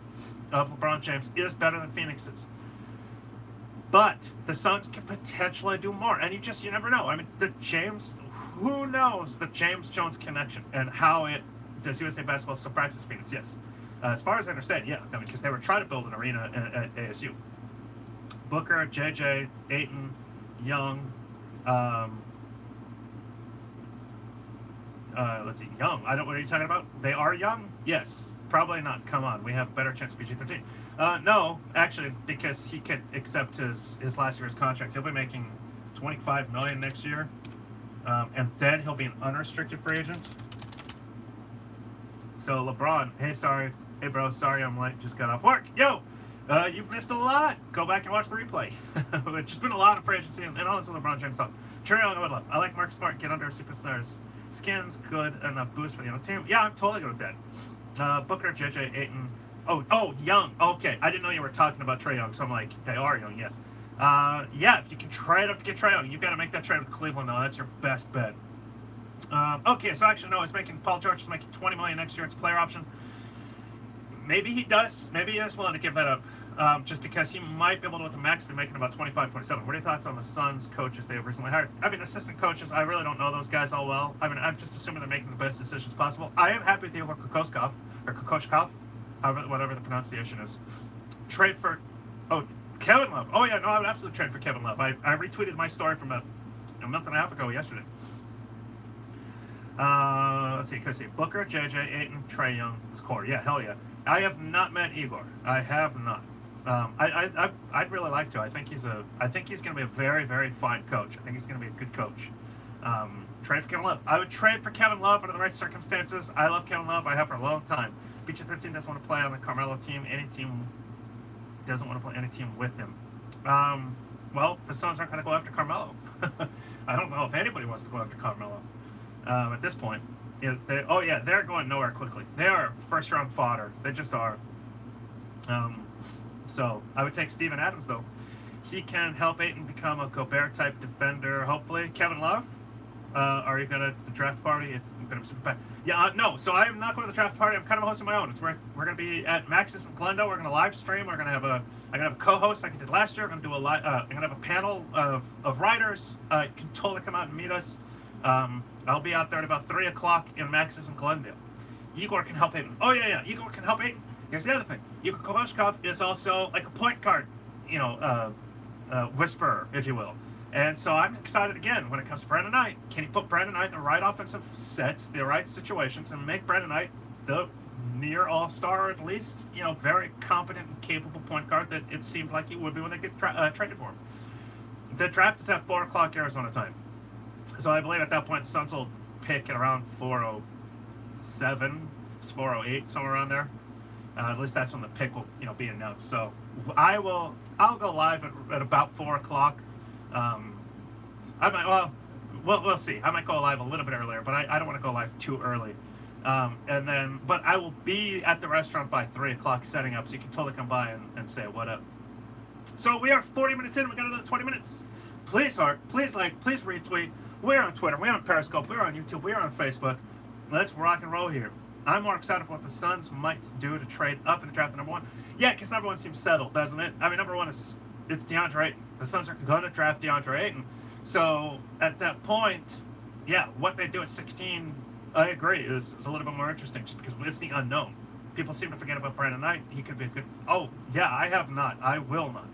A: LeBron James, is better than Phoenix's. But the Suns can potentially do more. And you never know. I mean, who knows the James Jones connection and how does USA Basketball still practice Phoenix? Yes. As far as I understand, yeah. I mean, because they were trying to build an arena at ASU. Booker, JJ, Ayton, Young, let's see, Young. What are you talking about? They are young? Yes. Probably not. Come on. We have a better chance of PG-13. No, actually, because he could accept his last year's contract. He'll be making $25 million next year. And then he'll be an unrestricted free agent. So LeBron, hey bro, sorry I'm late, just got off work. Yo, you've missed a lot. Go back and watch the replay. It's just been a lot of free agency, and honestly, LeBron James talk. Trae Young, I would love. I like Marcus Smart. Get under superstars. Skins, good enough boost for the other team. Yeah, I'm totally good with that. Booker, JJ, Ayton. Oh, Young. Okay, I didn't know you were talking about Trae Young, so I'm like, they are young, yes. Yeah, if you can trade up to get Trae Young, you've got to make that trade with Cleveland, though. That's your best bet. Okay, so actually, no, Paul George is making $20 million next year. It's a player option. Maybe he does. Maybe he is willing to give that up, just because he might be able to, with the max, be making about 25, 27. What are your thoughts on the Suns coaches they have recently hired? I mean, assistant coaches, I really don't know those guys all well. I mean, I'm just assuming they're making the best decisions possible. I am happy with Igor Kokoskov, whatever the pronunciation is. Trade for, Kevin Love. Oh, yeah, no, I would absolutely trade for Kevin Love. I retweeted my story from a month and a half ago yesterday. Let's see. Booker, JJ, Ayton, Trae Young, score. Yeah, hell yeah. I have not met Igor. I have not. I'd really like to. I think he's going to be a very, very fine coach. I think he's going to be a good coach. Trade for Kevin Love. I would trade for Kevin Love under the right circumstances. I love Kevin Love. I have for a long time. PG-13 doesn't want to play on the Carmelo team. Any team doesn't want to play any team with him. Well, the Suns aren't going to go after Carmelo. I don't know if anybody wants to go after Carmelo. At this point, they're going nowhere quickly. They are first-round fodder. They just are. So I would take Steven Adams, though. He can help Ayton become a Gobert-type defender, hopefully. Kevin Love, are you going to the draft party? I'm going to be super bad. Yeah, no. So I am not going to the draft party. I'm kind of hosting my own. We're going to be at Maxis in Glendale. We're going to live stream. I'm going to have a co-host like I did last year. I'm going to do I'm going to have a panel of writers. You can totally come out and meet us. I'll be out there at about 3 o'clock in Maxis in Glendale. Igor can help Ayton. Oh, yeah. Igor can help Ayton. Here's the other thing. Igor Kokoskov is also like a point guard, whisperer, if you will. And so I'm excited again when it comes to Brandon Knight. Can he put Brandon Knight in the right offensive sets, the right situations, and make Brandon Knight the near all-star, or at least, very competent and capable point guard that it seemed like he would be when they get traded for him. The draft is at 4 o'clock Arizona time. So I believe at that point the Suns will pick at around 4:07, 4:08, somewhere around there. At least that's when the pick will, be announced. So I'll go live at about 4 o'clock. We'll see. I might go live a little bit earlier, but I don't want to go live too early. But I will be at the restaurant by 3 o'clock setting up, so you can totally come by and say what up. So we are 40 minutes in. We got another 20 minutes. Please like, please retweet. We're on Twitter, we're on Periscope, we're on YouTube, we're on Facebook. Let's rock and roll here. I'm more excited for what the Suns might do to trade up in the draft to number 1. Yeah, because number 1 seems settled, doesn't it? I mean, number 1 it's DeAndre Ayton. The Suns are going to draft DeAndre Ayton. So at that point, yeah, what they do at 16, I agree, is a little bit more interesting just because it's the unknown. People seem to forget about Brandon Knight. He could be a good... Oh, yeah, I have not. I will not.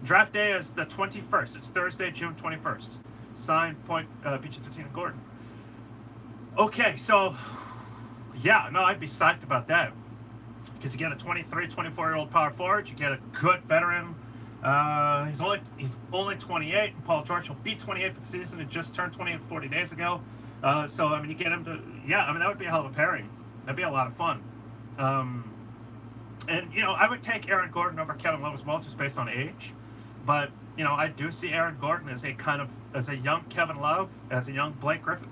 A: Draft day is the 21st. It's Thursday, June 21st. Signed, PG-13 and Gordon. Okay, so... Yeah, no, I'd be psyched about that. Because you get a 23, 24-year-old power forward. You get a good veteran. He's only 28. And Paul George will be 28 for the season. He just turned 28 40 days ago. So, I mean, you get him to... Yeah, I mean, that would be a hell of a pairing. That'd be a lot of fun. And, you know, I would take Aaron Gordon over Kevin Love as well, just based on age. But, you know, I do see Aaron Gordon as as a young Kevin Love, as a young Blake Griffin.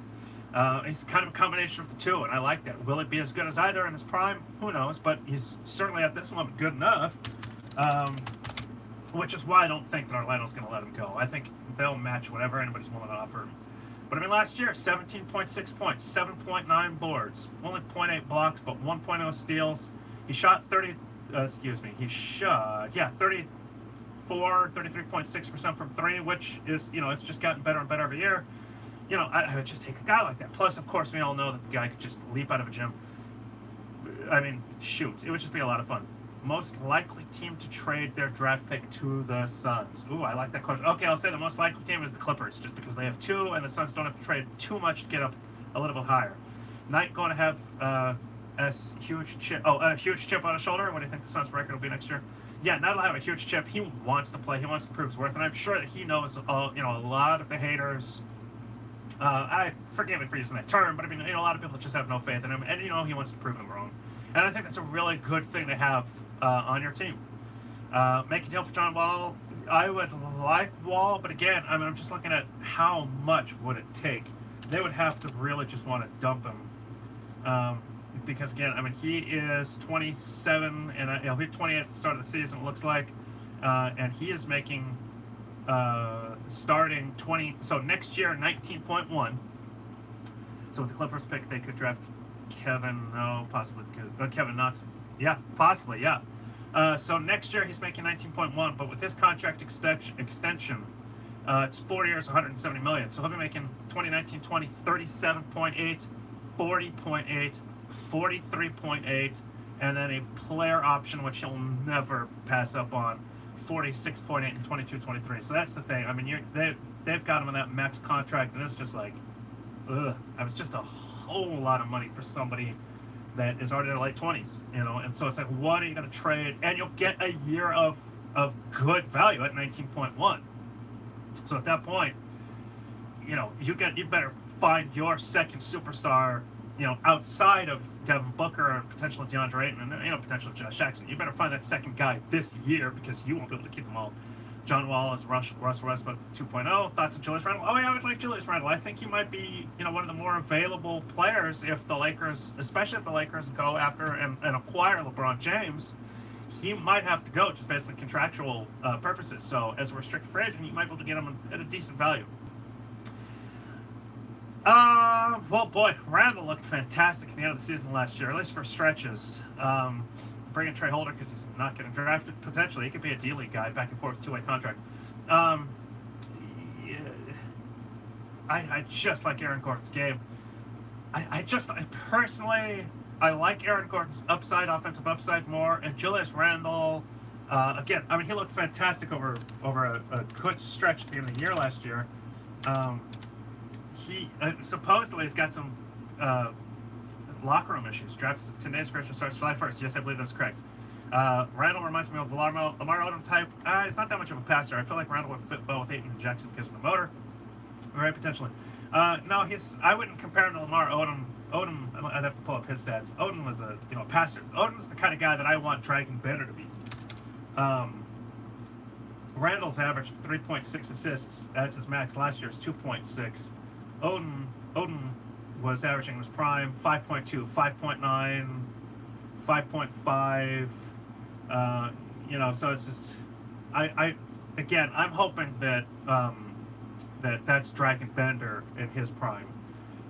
A: He's kind of a combination of the two, and I like that. Will it be as good as either in his prime? Who knows? But he's certainly at this moment good enough, which is why I don't think that Orlando's going to let him go. I think they'll match whatever anybody's willing to offer him. But I mean, last year, 17.6 points, 7.9 boards, only 0.8 blocks, but 1.0 steals. He shot 33.6% from 3, which is, you know, it's just gotten better and better every year. You know, I would just take a guy like that. Plus, of course, we all know that the guy could just leap out of a gym. I mean, shoot, it would just be a lot of fun. Most likely team to trade their draft pick to the Suns. Ooh, I like that question. Okay, I'll say the most likely team is the Clippers, just because they have 2, and the Suns don't have to trade too much to get up a little bit higher. Knight going to have a huge chip on his shoulder. What do you think the Suns' record will be next year? Yeah, Knight will have a huge chip. He wants to play. He wants to prove his worth, and I'm sure that he knows, you know, a lot of the haters. I forgive me for using that term, but I mean, you know, a lot of people just have no faith in him, and you know, he wants to prove them wrong. And I think that's a really good thing to have on your team. Make a deal for John Wall. I would like Wall, but again, I mean, I'm just looking at how much would it take. They would have to really just want to dump him, because again, I mean, he is 27, and he'll be 28 at the start of the season. It looks like, and he is making. Starting 20, so next year 19.1. So with the Clippers pick, they could draft Kevin Knox. Yeah, possibly, yeah. So next year he's making 19.1, but with his contract extension, it's 4 years, 170 million. So he'll be making 2019-20, 37.8, 40.8, 43.8, and then a player option which he'll never pass up on. 46.8 and 22.23. So that's the thing. I mean, they've got him in that max contract, and it's just like, ugh. I was just a whole lot of money for somebody that is already in their late 20s, you know. And so it's like, what are you going to trade? And you'll get a year of good value at 19.1. So at that point, you know, you better find your second superstar, you know, outside of Devin Booker and potentially DeAndre Ayton and, you know, potentially Josh Jackson. You better find that second guy this year because you won't be able to keep them all. John Wall is Russell Westbrook 2.0. Thoughts of Julius Randle? Oh, yeah, I would like Julius Randle. I think he might be, you know, one of the more available players if the Lakers, especially if the Lakers go after and acquire LeBron James. He might have to go just based on contractual purposes. So as a restricted free agent, you might be able to get him at a decent value. Well, boy, Randall looked fantastic at the end of the season last year, at least for stretches. Bring in Trey Holder because he's not getting drafted. Potentially, he could be a D-League guy, back and forth, two-way contract. I just like Aaron Gordon's game. I personally like Aaron Gordon's offensive upside more, and Julius Randle. Again, I mean, he looked fantastic over a good stretch at the end of the year last year. He supposedly has got some locker room issues. Drafts today's Christian starts July 1st. Yes, I believe that's correct. Randall reminds me of Lamar Odom type. He's not that much of a passer. I feel like Randall would fit well with Ayton and Jackson because of the motor. Right, potentially. No, I wouldn't compare him to Lamar Odom. I'd have to pull up his stats. Odom was a passer. Odom was the kind of guy that I want Dragon Bender to be. Randall's averaged 3.6 assists. That's his max. Last year's 2.6. Odom was averaging in his prime 5.2, 5.9, 5.5. So it's just, I'm hoping that that's Dragon Bender in his prime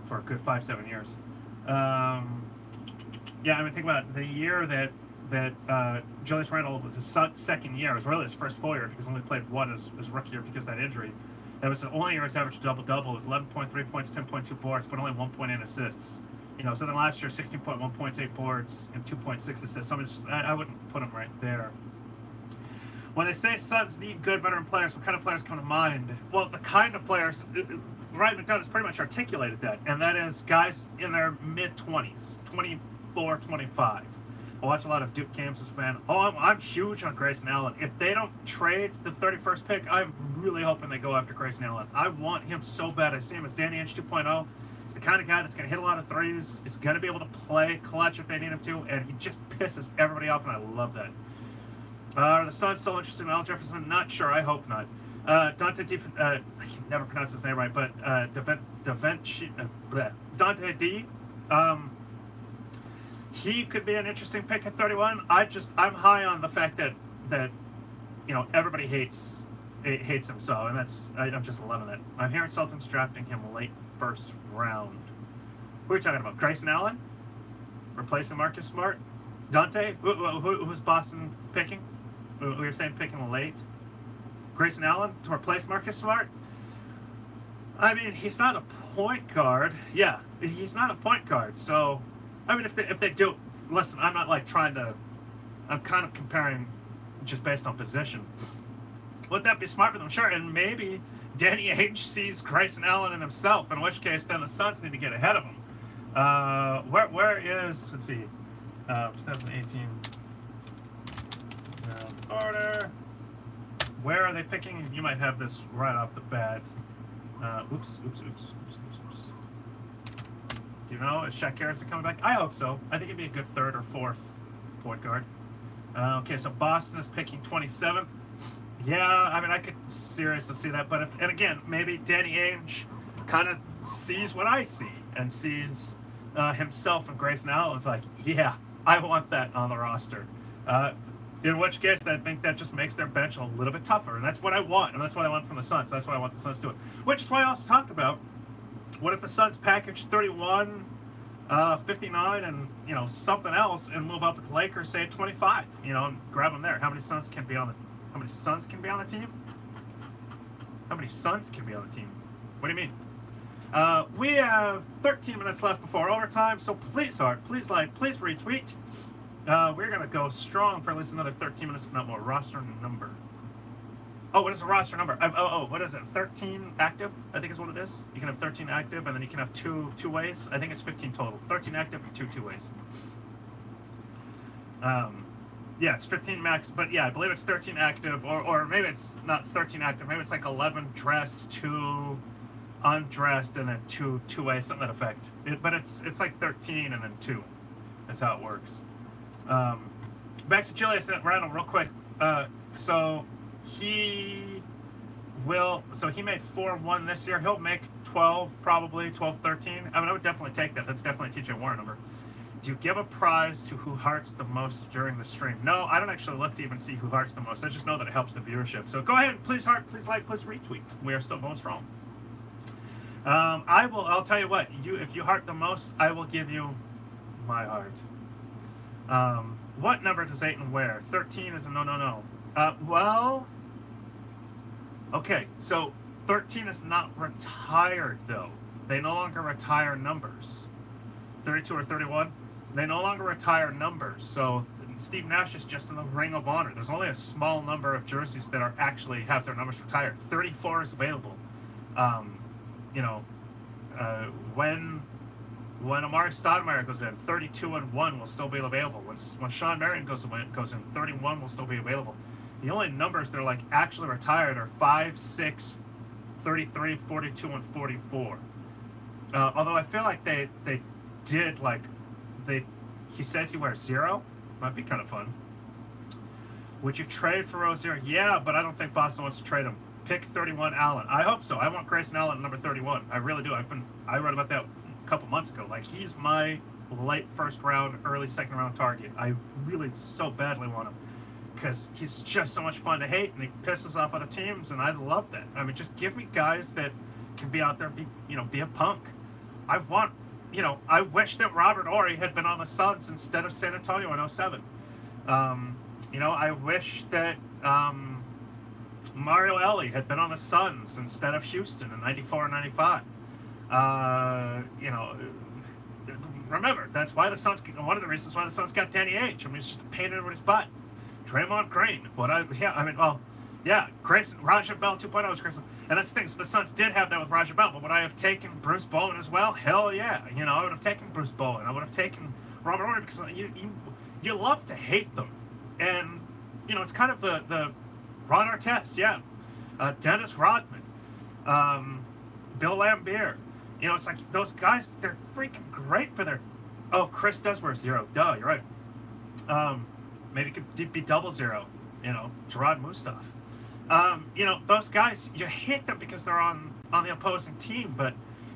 A: for a good 5-7 years. Yeah, I mean, think about it. The year that Julius Randle was his second year, it was really his first full year because he only played one his rookie year because of that injury. That was the only year his average double-double. It was 11.3 points, 10.2 boards, but only 1.8 assists. You know, so then last year, 16.1 points, 8 boards, and 2.6 assists. So I wouldn't put him right there. When they say Suns need good veteran players, what kind of players come to mind? Well, the kind of players, Ryan McDonough has pretty much articulated that, and that is guys in their mid-20s, 24, 25. I watch a lot of Duke games as a fan. Oh, I'm huge on Grayson Allen. If they don't trade the 31st pick, I'm really hoping they go after Grayson Allen. I want him so bad. I see him as Danny Ainge 2.0. He's the kind of guy that's going to hit a lot of threes. He's going to be able to play clutch if they need him to, and he just pisses everybody off, and I love that. Are the Suns still interested in Al Jefferson? Not sure. I hope not. Dante I can never pronounce his name right, but Dante D. He could be an interesting pick at 31. I'm high on the fact that you know everybody hates him so, and I'm just loving it. I'm hearing Celtics drafting him late first round. Who are we talking about? Grayson Allen replacing Marcus Smart? Dante? Who's Boston picking? We were saying picking late. Grayson Allen to replace Marcus Smart? I mean, he's not a point guard. Yeah, he's not a point guard. So, I mean, if they do, listen, I'm not like trying to. I'm kind of comparing just based on position. Would that be smart for them? Sure, and maybe Danny Ainge sees Grayson Allen in himself, in which case then the Suns need to get ahead of him. Where is, let's see, 2018 order. Where are they picking? You might have this right off the bat. Oops. Do you know, is Shaq Harrison coming back? I hope so. I think he'd be a good third or fourth point guard. Okay, so Boston is picking 27th. Yeah, I mean, I could seriously see that. But and again, maybe Danny Ainge kind of sees what I see and sees himself and Grayson Allen is like, yeah, I want that on the roster. In which case, I think that just makes their bench a little bit tougher. And that's what I want. And that's what I want from the Suns. That's what I want the Suns to do. Which is why I also talked about, what if the Suns package 31, 59, and, you know, something else and move up with the Lakers, say, 25, you know, and grab them there. How many Suns can be on the team? How many Suns can be on the team? What do you mean? We have 13 minutes left before overtime, so please, please like, please retweet. We're going to go strong for at least another 13 minutes, if not more. Roster number. Oh, what is a roster number? What is it? 13 active, I think is what it is. You can have 13 active, and then you can have two ways. I think it's 15 total. 13 active and two ways. Yeah, it's 15 max, but yeah, I believe it's 13 active, or maybe it's not 13 active. Maybe it's like 11 dressed, 2 undressed, and then two ways, something to that effect. But it's like 13 and then 2. That's how it works. Back to Julius Randle real quick. So he made 4-1 this year. He'll make 12, probably 12, 13. I mean, I would definitely take that. That's definitely a TJ Warren number. Do you give a prize to who hearts the most during the stream? No, I don't actually look to even see who hearts the most. I just know that it helps the viewership. So go ahead, please heart, please like, please retweet. We are still going strong. I'll tell you what, if you heart the most, I will give you my heart. What number does Ayton wear? 13 is a no. Well, okay, so 13 is not retired, though. They no longer retire numbers. 32 or 31, they no longer retire numbers. So Steve Nash is just in the Ring of Honor. There's only a small number of jerseys that actually have their numbers retired. 34 is available. When Amari Stoudemire goes in, 32 and 1 will still be available. When Sean Marion goes in, 31 will still be available. The only numbers that are like actually retired are 5, 6, 33, 42, and 44. Although I feel like they did he says he wears 0. Might be kind of fun. Would you trade for Rozier? Yeah, but I don't think Boston wants to trade him. Pick 31 Allen. I hope so. I want Grayson Allen at number 31. I really do. I read about that a couple months ago. Like, he's my late first round, early second round target. I really so badly want him. because he's just so much fun to hate, and he pisses off other teams, and I love that. I mean, just give me guys that can be out there, be a punk. I want, I wish that Robert Horry had been on the Suns instead of San Antonio in 07. I wish that Mario Elie had been on the Suns instead of Houston in 94 and 95. Remember, that's why the Suns, one of the reasons why the Suns got Danny Ainge. I mean, it's just a pain in his butt. Draymond Green. Grayson, Raja Bell 2.0 was Grayson. And that's the thing. So the Suns did have that with Raja Bell, but would I have taken Bruce Bowen as well? Hell yeah. I would have taken Bruce Bowen. I would have taken Robert Horry, because you love to hate them. And, it's kind of the Ron Artest, yeah. Dennis Rodman. Bill Laimbeer. It's like those guys, they're freaking great for their... Oh, Chris does wear 0. Duh, you're right. Maybe it could be 00. Gerard Mustaf. Those guys, you hate them because they're on the opposing team, but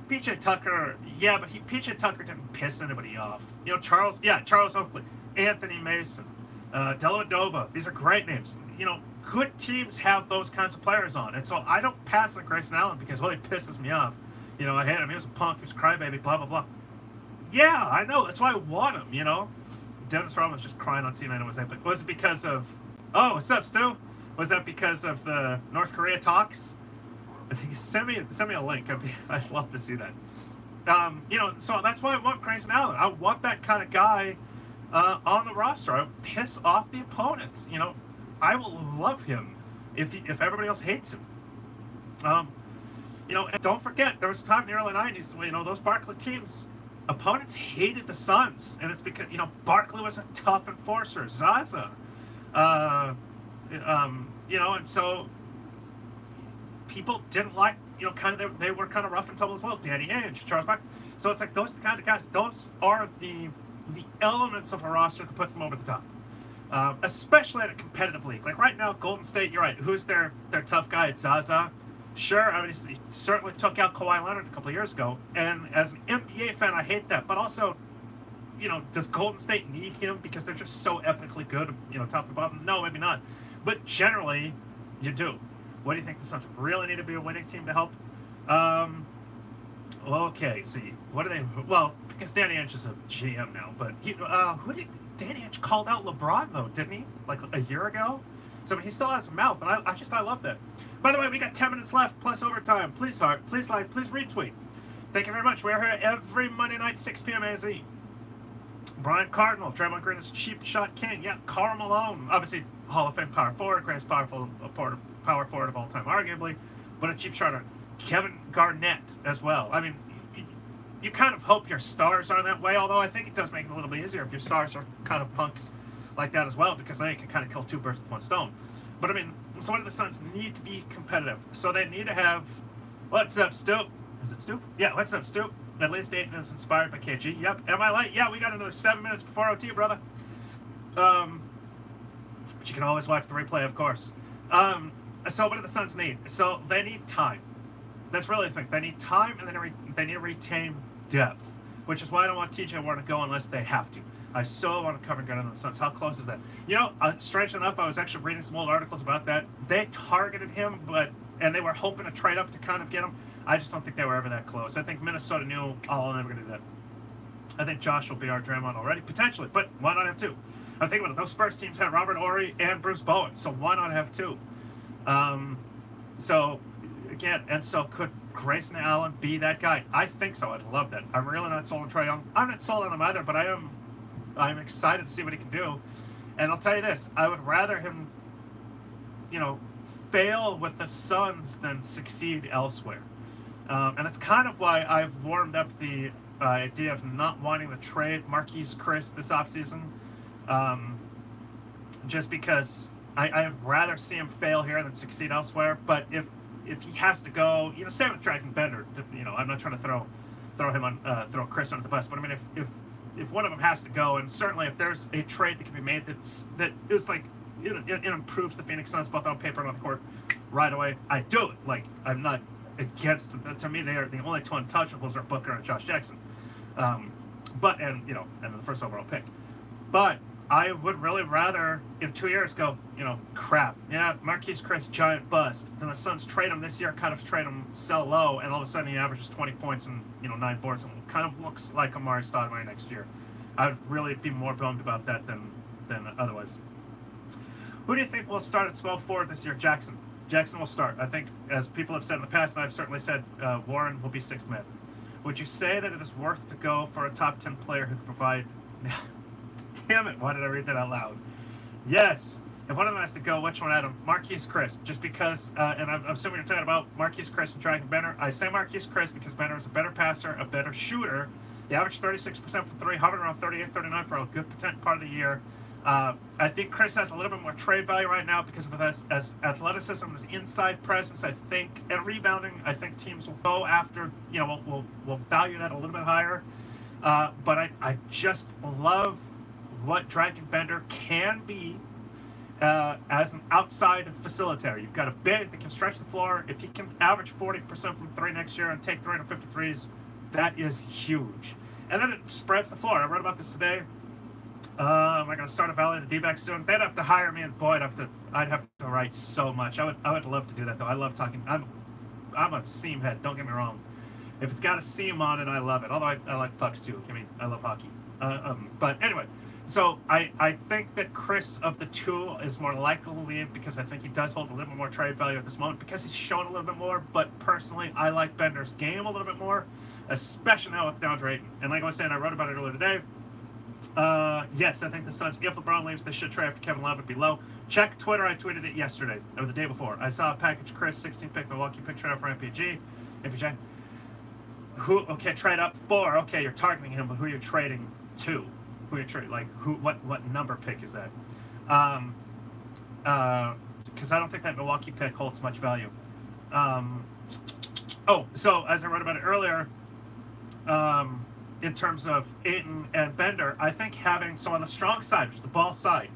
A: PJ Tucker, PJ Tucker didn't piss anybody off. Charles Oakley, Anthony Mason, Dellavedova, these are great names. Good teams have those kinds of players on, and so I don't pass on Grayson Allen because, he pisses me off. I hate him, he was a punk, he was a crybaby, blah, blah, blah. Yeah, I know, that's why I want him, Dennis Rodman was just crying on CNN. Was it because of... Oh, what's up, Stu? Was that because of the North Korea talks? I think send me a link. I'd love to see that. So that's why I want Grayson Allen. I want that kind of guy on the roster. I would piss off the opponents. I will love him if everybody else hates him. And don't forget, there was a time in the early 90s when, those Barkley teams, opponents hated the Suns, and it's because, Barkley was a tough enforcer. Zaza. And so people didn't like, they were kind of rough and tumble as well. Danny Ainge, Charles Barkley. So it's like those are the kind of guys, those are the elements of a roster that puts them over the top. Especially at a competitive league. Like right now, Golden State, you're right. Who's their tough guy? It's Zaza. Sure, he certainly took out Kawhi Leonard a couple of years ago. And as an NBA fan, I hate that. But also, does Golden State need him because they're just so epically good, top to bottom? No, maybe not. But generally, you do. What do you think the Suns really need to be a winning team to help? Okay, see. What do they... Well, because Danny Ainge is a GM now, but Danny Ainge called out LeBron, though, didn't he? Like a year ago? So he still has a mouth, and I love that. By the way, we got 10 minutes left, plus overtime. Please heart, please like, please retweet. Thank you very much. We're here every Monday night, 6 p.m. AZ. Brian Cardinal, Draymond Green is cheap shot king. Yeah, Karl Malone, obviously Hall of Fame power forward, greatest power forward of all time, arguably, but a cheap shotter. Kevin Garnett as well. I mean, you kind of hope your stars are that way, although I think it does make it a little bit easier if your stars are kind of punks like that as well, because then you can kind of kill 2 birds with 1 stone. But I mean, so what do the Suns need to be competitive? So they need to have, what's up, Stu? Is it Stu? Yeah, what's up, Stu? At least Dayton is inspired by KG. Yep. Am I late? Yeah, we got another 7 minutes before OT, brother. But you can always watch the replay, of course. So what do the Suns need? So they need time. That's really the thing. They need time, and they need to retain depth, which is why I don't want TJ Warren to go unless they have to. I so want to cover Gunn on the Suns. How close is that? Strange enough, I was actually reading some old articles about that. They targeted him, and they were hoping to trade up to kind of get him. I just don't think they were ever that close. I think Minnesota knew, I'm never going to do that. I think Josh will be our Draymond already, potentially, but why not have 2? I'm thinking about it. Those Spurs teams had Robert Horry and Bruce Bowen, so why not have 2? So, again, and so could Grayson Allen be that guy? I think so. I'd love that. I'm really not sold on Trae Young. I'm not sold on him either, but I'm excited to see what he can do. And I'll tell you this, I would rather him, fail with the Suns than succeed elsewhere. And that's kind of why I've warmed up the idea of not wanting to trade Marquise Chris this offseason. Just because I'd rather see him fail here than succeed elsewhere. But if he has to go, same with Dragon Bender. I'm not trying to throw Chris under the bus, but I mean, if one of them has to go, and certainly if there's a trade that can be made that is like it improves the Phoenix Suns both on paper and on the court right away, I do it. Like, I'm not against it. To me, they are the only 2 untouchables are Booker and Josh Jackson. And the first overall pick. But I would really rather in 2 years go, crap. Yeah, Marquise Chris, giant bust. Then the Suns trade him this year, kind of trade him, sell low, and all of a sudden he averages 20 points and 9 boards, and kind of looks like Amari Stoudemire next year. I'd really be more bummed about that than otherwise. Who do you think will start at small forward this year? Jackson. Jackson will start. I think, as people have said in the past, and I've certainly said, Warren will be sixth man. Would you say that it is worth to go for a top 10 player who can provide... Damn it, why did I read that out loud? Yes. If one of them has to go, which one, Adam? Marquise Chris. Just because, and I'm assuming you're talking about Marquise Chris and Dragan Bender. I say Marquise Chris because Bender is a better passer, a better shooter. He averaged 36% from three, hovered around 38, 39 for a good part of the year. I think Chris has a little bit more trade value right now because of his athleticism, his inside presence, I think, and rebounding. I think teams will go after, will value that a little bit higher. But I just love what Dragan Bender can be as an outside facilitator. You've got a big that can stretch the floor. If he can average 40% from three next year and take 353s, that is huge. And then it spreads the floor. I wrote about this today. Am I going to start a Valley of the D-backs soon? They'd have to hire me, and boy, I'd have to write so much. I would love to do that, though. I love talking. I'm a seam head, don't get me wrong. If it's got a seam on it, I love it. Although I like pucks, too. I mean, I love hockey. But anyway, so I think that Chris of the two is more likely to leave because I think he does hold a little bit more trade value at this moment because he's shown a little bit more. But personally, I like Bender's game a little bit more, especially now with DeAndre Ayton. And like I was saying, I wrote about it earlier today. Yes, I think the Suns, if LeBron leaves, they should trade after Kevin Love below. Check Twitter. I tweeted it yesterday or the day before. I saw a package Chris 16 pick Milwaukee pick trade out for MPJ. Okay, trade up for. Okay, you're targeting him, but who are you trading to? Who are you trading? Like what number pick is that? Because I don't think that Milwaukee pick holds much value. So as I wrote about it earlier, in terms of Ayton and Bender, I think so on the strong side, which is the ball side,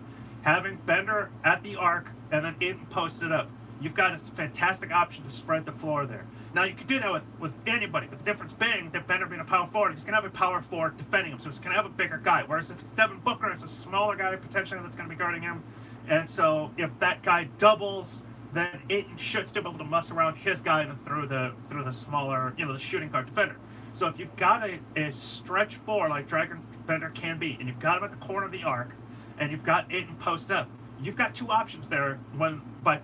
A: having Bender at the arc and then Ayton posted up, you've got a fantastic option to spread the floor there. Now, you can do that with anybody, but the difference being that Bender being a power forward, he's going to have a power forward defending him, so he's going to have a bigger guy. Whereas if it's Devin Booker, it's a smaller guy potentially that's going to be guarding him. And so if that guy doubles, then Ayton should still be able to muss around his guy and through the smaller, the shooting guard defender. So if you've got a stretch four like Dragan Bender can be, and you've got him at the corner of the arc, and you've got Ayton post up, you've got two options there by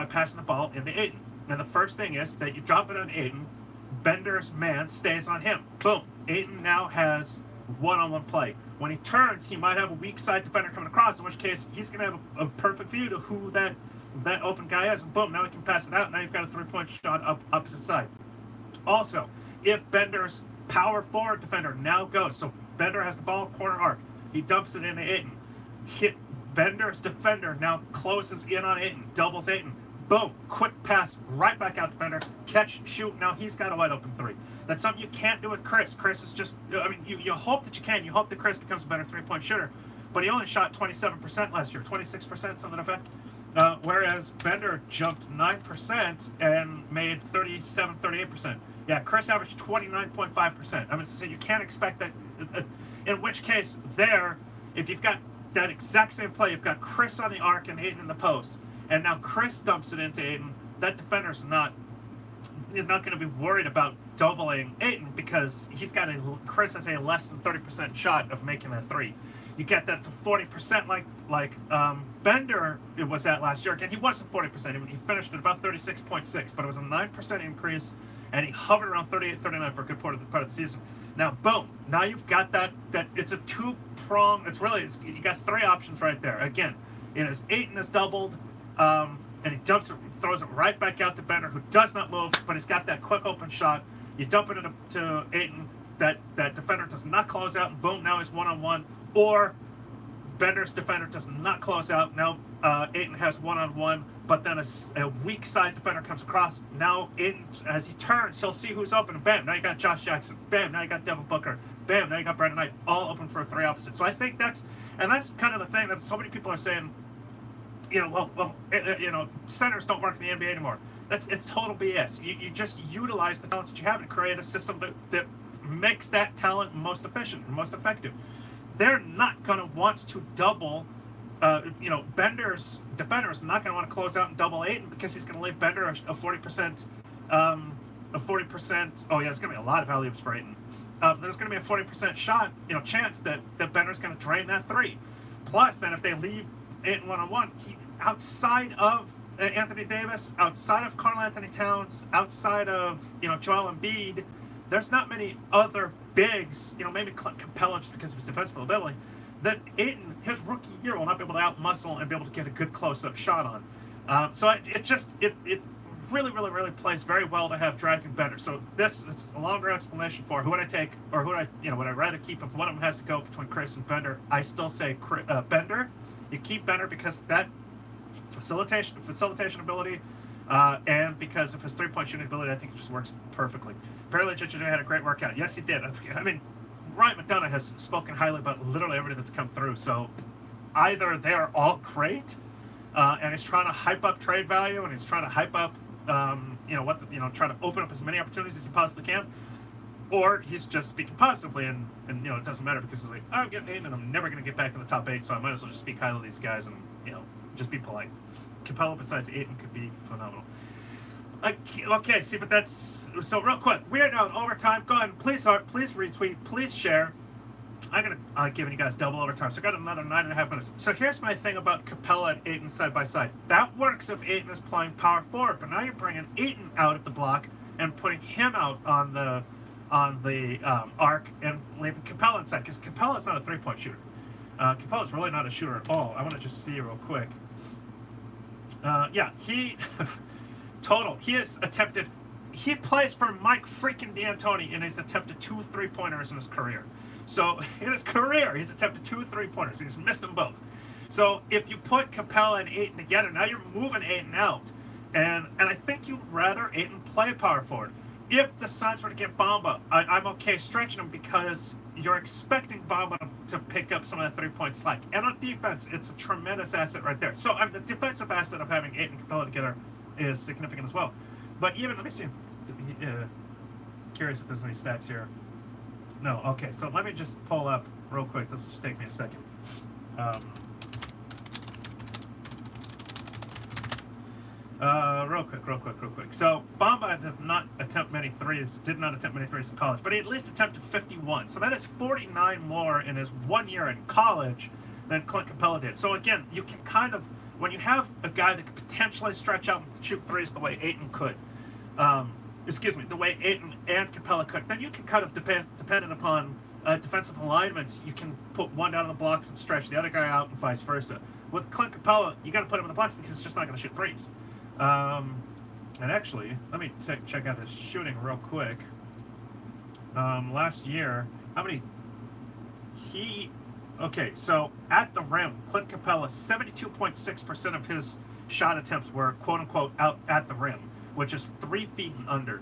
A: passing the ball into Ayton. And the first thing is that you drop it on Ayton, Bender's man stays on him. Boom. Ayton now has one-on-one play. When he turns, he might have a weak side defender coming across, in which case he's going to have a perfect view to who that open guy is. And boom, now he can pass it out. Now you've got a three-point shot opposite side. Also, if Bender's power forward defender now goes, so Bender has the ball corner arc, he dumps it into Ayton. Bender's defender now closes in on Ayton, doubles Ayton. Boom, quick pass right back out to Bender, catch, shoot. Now he's got a wide open three. That's something you can't do with Chris. Chris is just, you hope that you can. You hope that Chris becomes a better three-point shooter. But he only shot 27% last year, 26%, something effect. Whereas Bender jumped 9% and made 38%. Yeah, Chris averaged 29.5%. I mean, so you can't expect that. In which case, if you've got that exact same play, you've got Chris on the arc and Ayton in the post, and now Chris dumps it into Ayton, that defender's you're not going to be worried about doubling Ayton because Chris has a less than 30% shot of making that three. You get that to 40% like Bender was at last year. Again, he wasn't 40%. He finished at about 36.6, but it was a 9% increase, and he hovered around 38, 39 for a good part of the season. Now, boom. Now you've got that it's a two-prong. You got three options right there. Again, Ayton is doubled, and he throws it right back out to Bender, who does not move, but he's got that quick open shot. You dump it to Ayton. That defender does not close out, and boom, now he's one-on-one. Or Bender's defender does not close out. Now Ayton has one-on-one, but then a weak side defender comes across. Now Ayton, as he turns, he'll see who's open, and bam, now you got Josh Jackson. Bam, now you got Devin Booker. Bam, now you got Brandon Knight, all open for a three opposite. So I think that's kind of the thing that so many people are saying, centers don't work in the NBA anymore. It's total BS. You just utilize the talents that you have and create a system that makes that talent most efficient and most effective. they're not going to want to double. Bender's defender is not going to want to close out and double Ayton because he's going to leave Bender a 40%. A 40%. Oh yeah, it's going to be a lot of alley-oops for Ayton. There's going to be a 40% shot, chance that Bender's going to drain that three. Plus, then if they leave Ayton one-on-one, outside of Anthony Davis, outside of Karl Anthony Towns, outside of Joel Embiid, there's not many other bigs. Maybe Clint Capella just because of his defensive ability, that Ayton, his rookie year, will not be able to outmuscle and be able to get a good close-up shot on. So it really, really, really plays very well to have Dragon Bender. So it's a longer explanation for who would I take, or would I rather keep if one of them has to go between Chris and Bender. I still say Bender. You keep Bender because that facilitation ability, and because of his three-point shooting ability, I think it just works perfectly. Apparently, JJ had a great workout. Yes, he did. I mean, Ryan McDonough has spoken highly about literally everything that's come through. So either they're all great, and he's trying to hype up trade value, and he's trying to hype up, trying to open up as many opportunities as he possibly can, or he's just speaking positively, and it doesn't matter because he's like, I'm getting 8 and I'm never going to get back in the top 8, so I might as well just speak highly of these guys and just be polite. Capella besides Ayton could be phenomenal. Okay, see, but that's so real quick. We are now in overtime. Go ahead and please retweet, please share. I'm gonna giving you guys double overtime, so I got another 9.5 minutes. So here's my thing about Capella and Ayton side by side. That works if Ayton is playing power forward, but now you're bringing Ayton out of the block and putting him out on the arc and leaving Capella inside, because Capella is not a three-point shooter. Capella is really not a shooter at all. I want to just see real quick. He has attempted. He plays for Mike freaking D'Antoni, and he's attempted 2 3-pointers in his career. So in his career, he's attempted 2 3-pointers. He's missed them both. So if you put Capella and Ayton together, now you're moving Ayton out, and I think you'd rather Ayton play power forward. If the Suns were to get Bamba, I'm okay stretching him because you're expecting Bamba to pick up some of that 3-point slack. And on defense, it's a tremendous asset right there. So the defensive asset of having Ayton and Capella together is significant as well. But even, let me see. Curious if there's any stats here. No, okay. So let me just pull up real quick. This will just take me a second. Real quick. So Bamba does not attempt many threes, did not attempt many threes in college, but he at least attempted 51. So that is 49 more in his 1 year in college than Clint Capella did. So again, you can kind of, when you have a guy that could potentially stretch out and shoot threes the way Ayton could, the way Ayton and Capella could, then you can kind of, dependent upon defensive alignments, you can put one down on the blocks and stretch the other guy out and vice versa. With Clint Capella, you got to put him in the blocks because he's just not going to shoot threes. And actually, let me check out his shooting real quick. Last year, okay, so at the rim, Clint Capella, 72.6% of his shot attempts were quote-unquote out at the rim, which is 3 feet and under.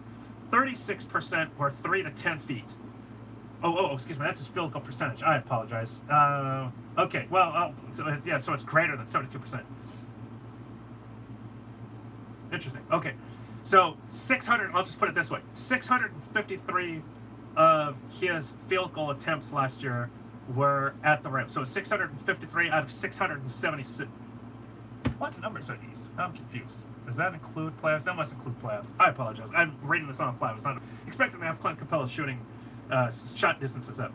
A: 36% were 3 to 10 feet. Oh, excuse me, that's his field goal percentage. I apologize. Okay, well, so it's greater than 72%. Interesting. Okay, so 600. I'll just put it this way: 653 of his field goal attempts last year were at the rim. So 653 out of 676. What numbers are these? I'm confused. Does that include playoffs? That must include playoffs. I apologize. I'm reading this on the fly. I was not expecting to have Clint Capella shooting shot distances up.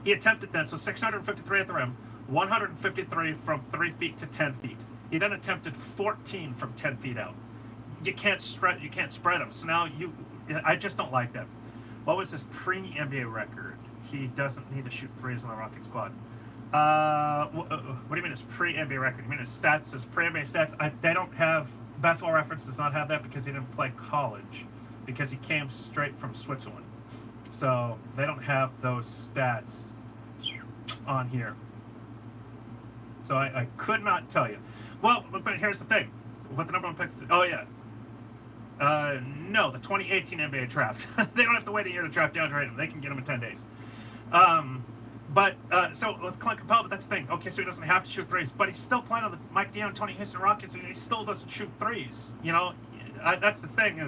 A: He attempted then, so 653 at the rim, 153 from 3 feet to 10 feet. He then attempted 14 from 10 feet out. You can't spread them. So now I just don't like that. What was his pre-NBA record? He doesn't need to shoot threes on the Rocket squad. What do you mean his pre-NBA record? You mean his stats, his pre-NBA stats? They don't have, Basketball Reference does not have that because he didn't play college, because he came straight from Switzerland. So they don't have those stats on here. So I could not tell you. Well, but here's the thing. What the number one pick? Oh, yeah. No, the 2018 NBA draft. They don't have to wait a year to draft DeAndre Ayton. They can get him in 10 days. So with Clint Capella, but that's the thing. Okay, so he doesn't have to shoot threes, but he's still playing on the Mike D'Antoni Houston Rockets, and he still doesn't shoot threes. That's the thing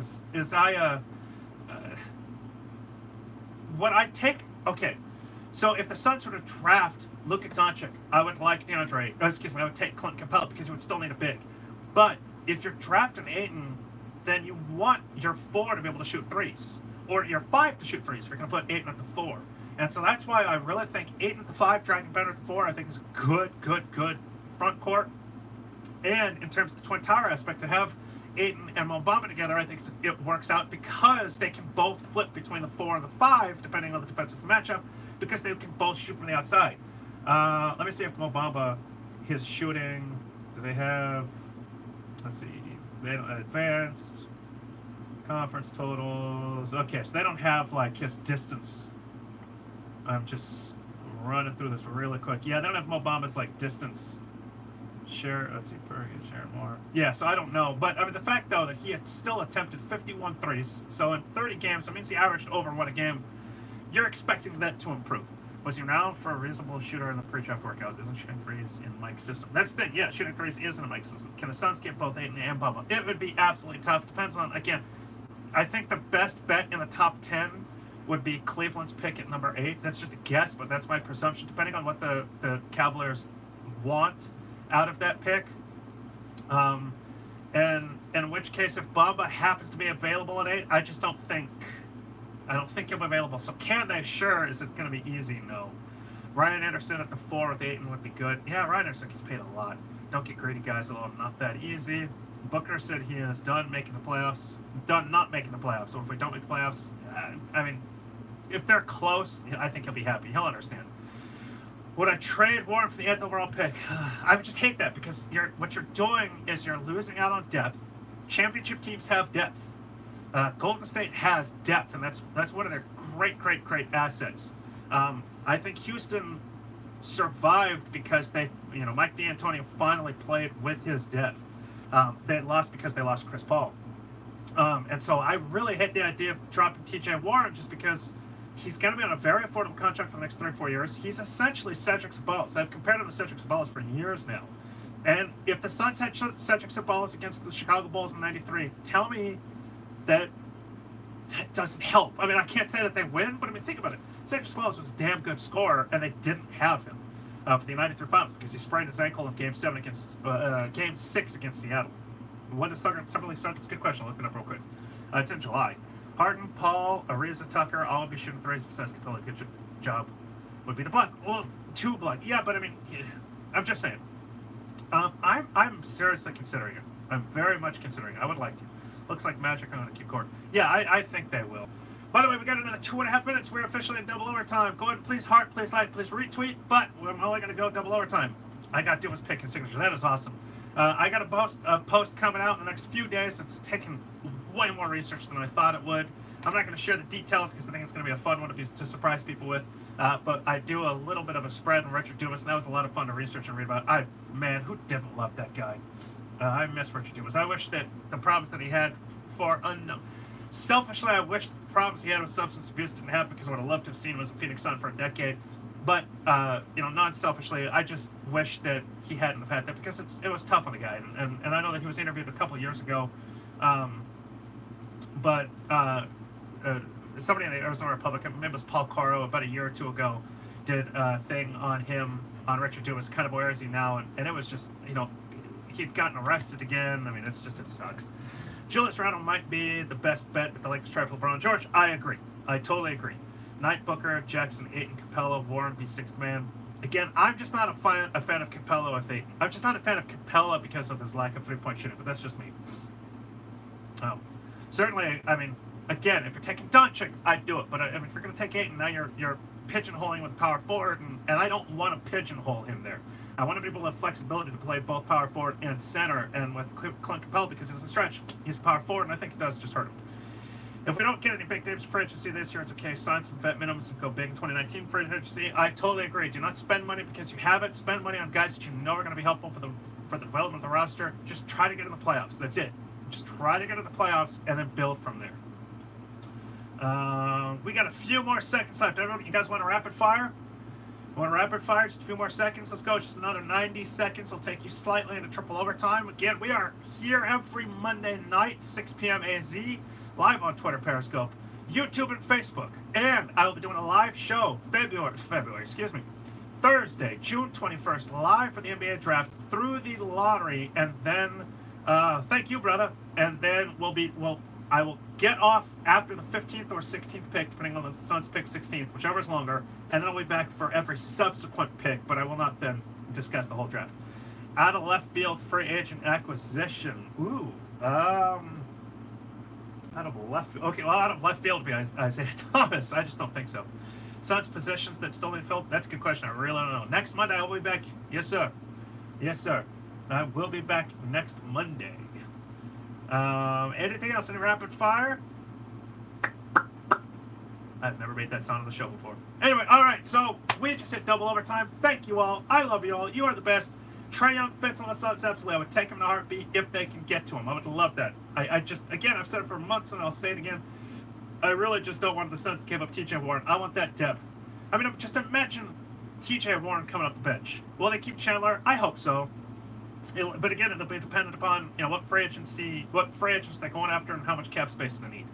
A: what I take. Okay, So if the Suns were to draft Luka Doncic, I would like I would take Clint Capella because you would still need a big. But if you're drafting Ayton, then you want your 4 to be able to shoot threes, or your 5 to shoot threes if you're going to put Ayton at the 4. And so that's why I really think Ayton at the 5, Dragon Bender at the 4, I think is a good front court. And in terms of the Twin Tower aspect, to have Ayton and Mo Bamba together, I think it works out because they can both flip between the 4 and the 5, depending on the defensive matchup, because they can both shoot from the outside. Let me see if Mo Bamba, his shooting, do they have, let's see, they don't advanced conference totals. Okay, so they don't have like his distance. I'm just running through this really quick. Yeah, they don't have Mo Bamba's like distance. Share, let's see, Fergie, share more. Yeah, so I don't know. But, I mean, the fact, though, that he had still attempted 51 threes, so in 30 games, that means he averaged over 1 a game, you're expecting that to improve. Was he renowned for a reasonable shooter in the pre-draft workout? Isn't shooting threes in Mike's system? That's the thing, yeah, shooting threes is in Mike's system. Can the Suns get both Ayton and Bamba? It would be absolutely tough. Depends on, again, I think the best bet in the top 10 would be Cleveland's pick at number 8. That's just a guess, but that's my presumption, depending on what the Cavaliers want out of that pick. And in which case, if Bamba happens to be available at 8, I don't think he'll be available. So can they? Sure. Is it going to be easy? No. Ryan Anderson at the 4 with Ayton would be good. Yeah, Ryan Anderson gets paid a lot. Don't get greedy, guys, although not that easy. Booker said he is done making the playoffs. Done not making the playoffs. So if we don't make the playoffs, I mean, if they're close, I think he'll be happy. He'll understand. Would I trade Warren for the 8th overall pick? I would just hate that because what you're doing is you're losing out on depth. Championship teams have depth. Golden State has depth, and that's one of their great assets. I think Houston survived because Mike D'Antoni finally played with his depth. They lost because they lost Chris Paul. And so I really hate the idea of dropping TJ Warren just because he's going to be on a very affordable contract for the next 3 or 4 years. He's essentially Cedric Ceballos. I've compared him to Cedric Ceballos for years now. And if the Suns had Cedric Ceballos against the Chicago Bulls in '93, tell me that doesn't help. I mean, I can't say that they win, but I mean, think about it. Cedric Ceballos was a damn good scorer, and they didn't have him for the '93 finals because he sprained his ankle in Game 6 against Seattle. When does Summer League start? That's a good question. I'll look it up real quick. It's in July. Harden, Paul, Ariza, Tucker, all be shooting threes besides Capella. Good job. Would be the block. Well, 2 block. Yeah, but I mean, I'm just saying. I'm seriously considering it. I'm very much considering it. I would like to. Looks like Magic are going to keep court. Yeah, I think they will. By the way, we got another 2.5 minutes. We're officially in double overtime. Go ahead, please heart, please like, please retweet. But I'm only going to go double overtime. I got Duma's pick and signature. That is awesome. I got a post coming out in the next few days. It's taken way more research than I thought it would. I'm not going to share the details because I think it's going to be a fun one to surprise people with. But I do a little bit of a spread on Richard Dumas, and that was a lot of fun to research and read about. Man, who didn't love that guy? I miss Richard Dumas. I wish that the problems that he had for unknown. Selfishly, I wish the problems he had with substance abuse didn't happen because I would have loved to have seen him as a Phoenix Sun for a decade. But, non-selfishly, I just wish that he hadn't have had that because it was tough on the guy. And I know that he was interviewed a couple years ago. Somebody in the Arizona Republican, maybe it was Paul Coro, about a year or 2 ago, did a thing on him, on Richard Dumas, kind of where is he now? And it was just, he'd gotten arrested again. I mean, it sucks. Julius Randle might be the best bet if the Lakers try for LeBron. George, I agree. I totally agree. Knight, Booker, Jackson, Ayton, Capella, Warren be 6th man. Again, I'm just not a fan of Capella with Ayton. I'm just not a fan of Capella because of his lack of 3-point shooting, but that's just me. Certainly, I mean, again, if you're taking Doncic, I'd do it. But if you're going to take Ayton, now you're pigeonholing with power forward, and I don't want to pigeonhole him there. I want to be able to have flexibility to play both power forward and center, and with Clint Capella, because he doesn't stretch, he's power forward, and I think it does just hurt him. If we don't get any big names for free agency this year, it's okay. Sign some vet minimums and go big in 2019 free agency. I totally agree. Do not spend money because you have it. Spend money on guys that you know are going to be helpful for the development of the roster. Just try to get in the playoffs. That's it. Just try to get in the playoffs and then build from there. We got a few more seconds left. Everybody, you guys want a rapid fire? Want a rapid fire? Just a few more seconds. Let's go. Just another 90 seconds. Will take you slightly into triple overtime. Again, we are here every Monday night, 6 p.m. AZ, live on Twitter, Periscope, YouTube and Facebook. And I will be doing a live show Thursday, June 21st, live for the NBA draft through the lottery. And then, thank you, brother. And then I will get off after the 15th or 16th pick, depending on the Suns pick 16th, whichever is longer. And then I'll be back for every subsequent pick, but I will not then discuss the whole draft. Out of left field free agent acquisition. Ooh. Out of left field. Okay, well, out of left field would be Isaiah Thomas. I just don't think so. Suns positions that still need filled? That's a good question. I really don't know. Next Monday, I will be back. Yes, sir. Yes, sir. I will be back next Monday. Anything else in rapid fire? I've never made that sound on the show before. Anyway, all right. So we just hit double overtime. Thank you all. I love you all. You are the best. Trae Young fits on the Suns, absolutely. I would take him in a heartbeat if they can get to him. I would love that. I just, again, I've said it for months and I'll say it again. I really just don't want the Suns to give up T.J. Warren. I want that depth. I mean, just imagine T.J. Warren coming off the bench. Will they keep Chandler? I hope so. But again, it'll be dependent upon what free agents they're going after and how much cap space they need.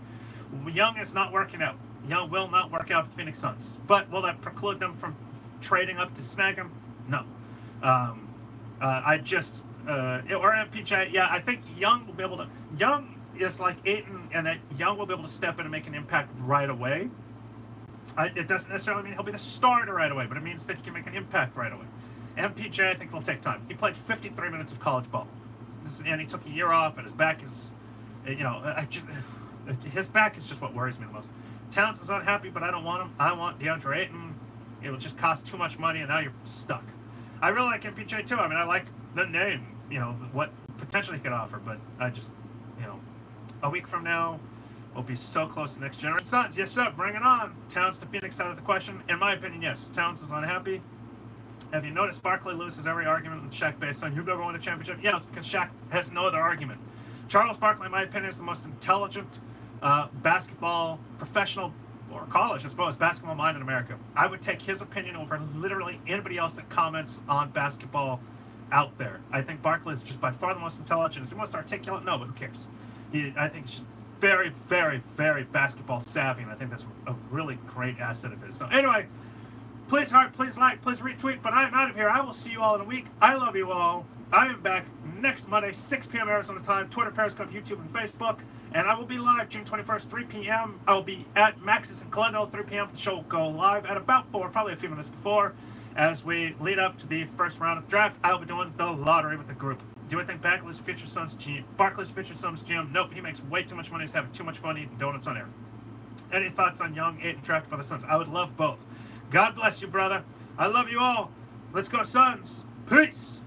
A: Young is not working out. Young will not work out for the Phoenix Suns. But will that preclude them from trading up to snag him? No. Or MPJ. Yeah, I think Young will be able to. Young is like Ayton, and that Young will be able to step in and make an impact right away. It doesn't necessarily mean he'll be the starter right away, but it means that he can make an impact right away. MPJ, I think, will take time. He played 53 minutes of college ball, and he took a year off, and his back is, his back is just what worries me the most. Towns is unhappy, but I don't want him. I want DeAndre Ayton. It will just cost too much money, and now you're stuck. I really like MPJ too. I mean, I like the name, what potentially he could offer, but I just, a week from now, we'll be so close to next generation. Suns, yes, sir, bring it on. Towns to Phoenix out of the question. In my opinion, yes. Towns is unhappy. Have you noticed Barkley loses every argument with Shaq based on who've ever won a championship? Yeah, it's because Shaq has no other argument. Charles Barkley, in my opinion, is the most intelligent basketball professional, or college, I suppose, basketball mind in America. I would take his opinion over literally anybody else that comments on basketball out there. I think Barkley is just by far the most intelligent. Is he most articulate? No, but who cares? I think he's just very, very, very basketball savvy, and I think that's a really great asset of his. So anyway, please heart, please like, please retweet, but I'm out of here. I will see you all in a week. I love you all. I am back next Monday, 6 p.m. Arizona time, Twitter, Periscope, YouTube, and Facebook. And I will be live June 21st, 3 p.m. I will be at Max's in Glendale, 3 p.m. The show will go live at about 4, probably a few minutes before, as we lead up to the first round of the draft. I will be doing the lottery with the group. Do I think Barkley's future Suns GM? Nope, he makes way too much money. He's having too much fun eating donuts on air. Any thoughts on Young, Ayton drafted by the Suns? I would love both. God bless you, brother. I love you all. Let's go, Suns. Peace.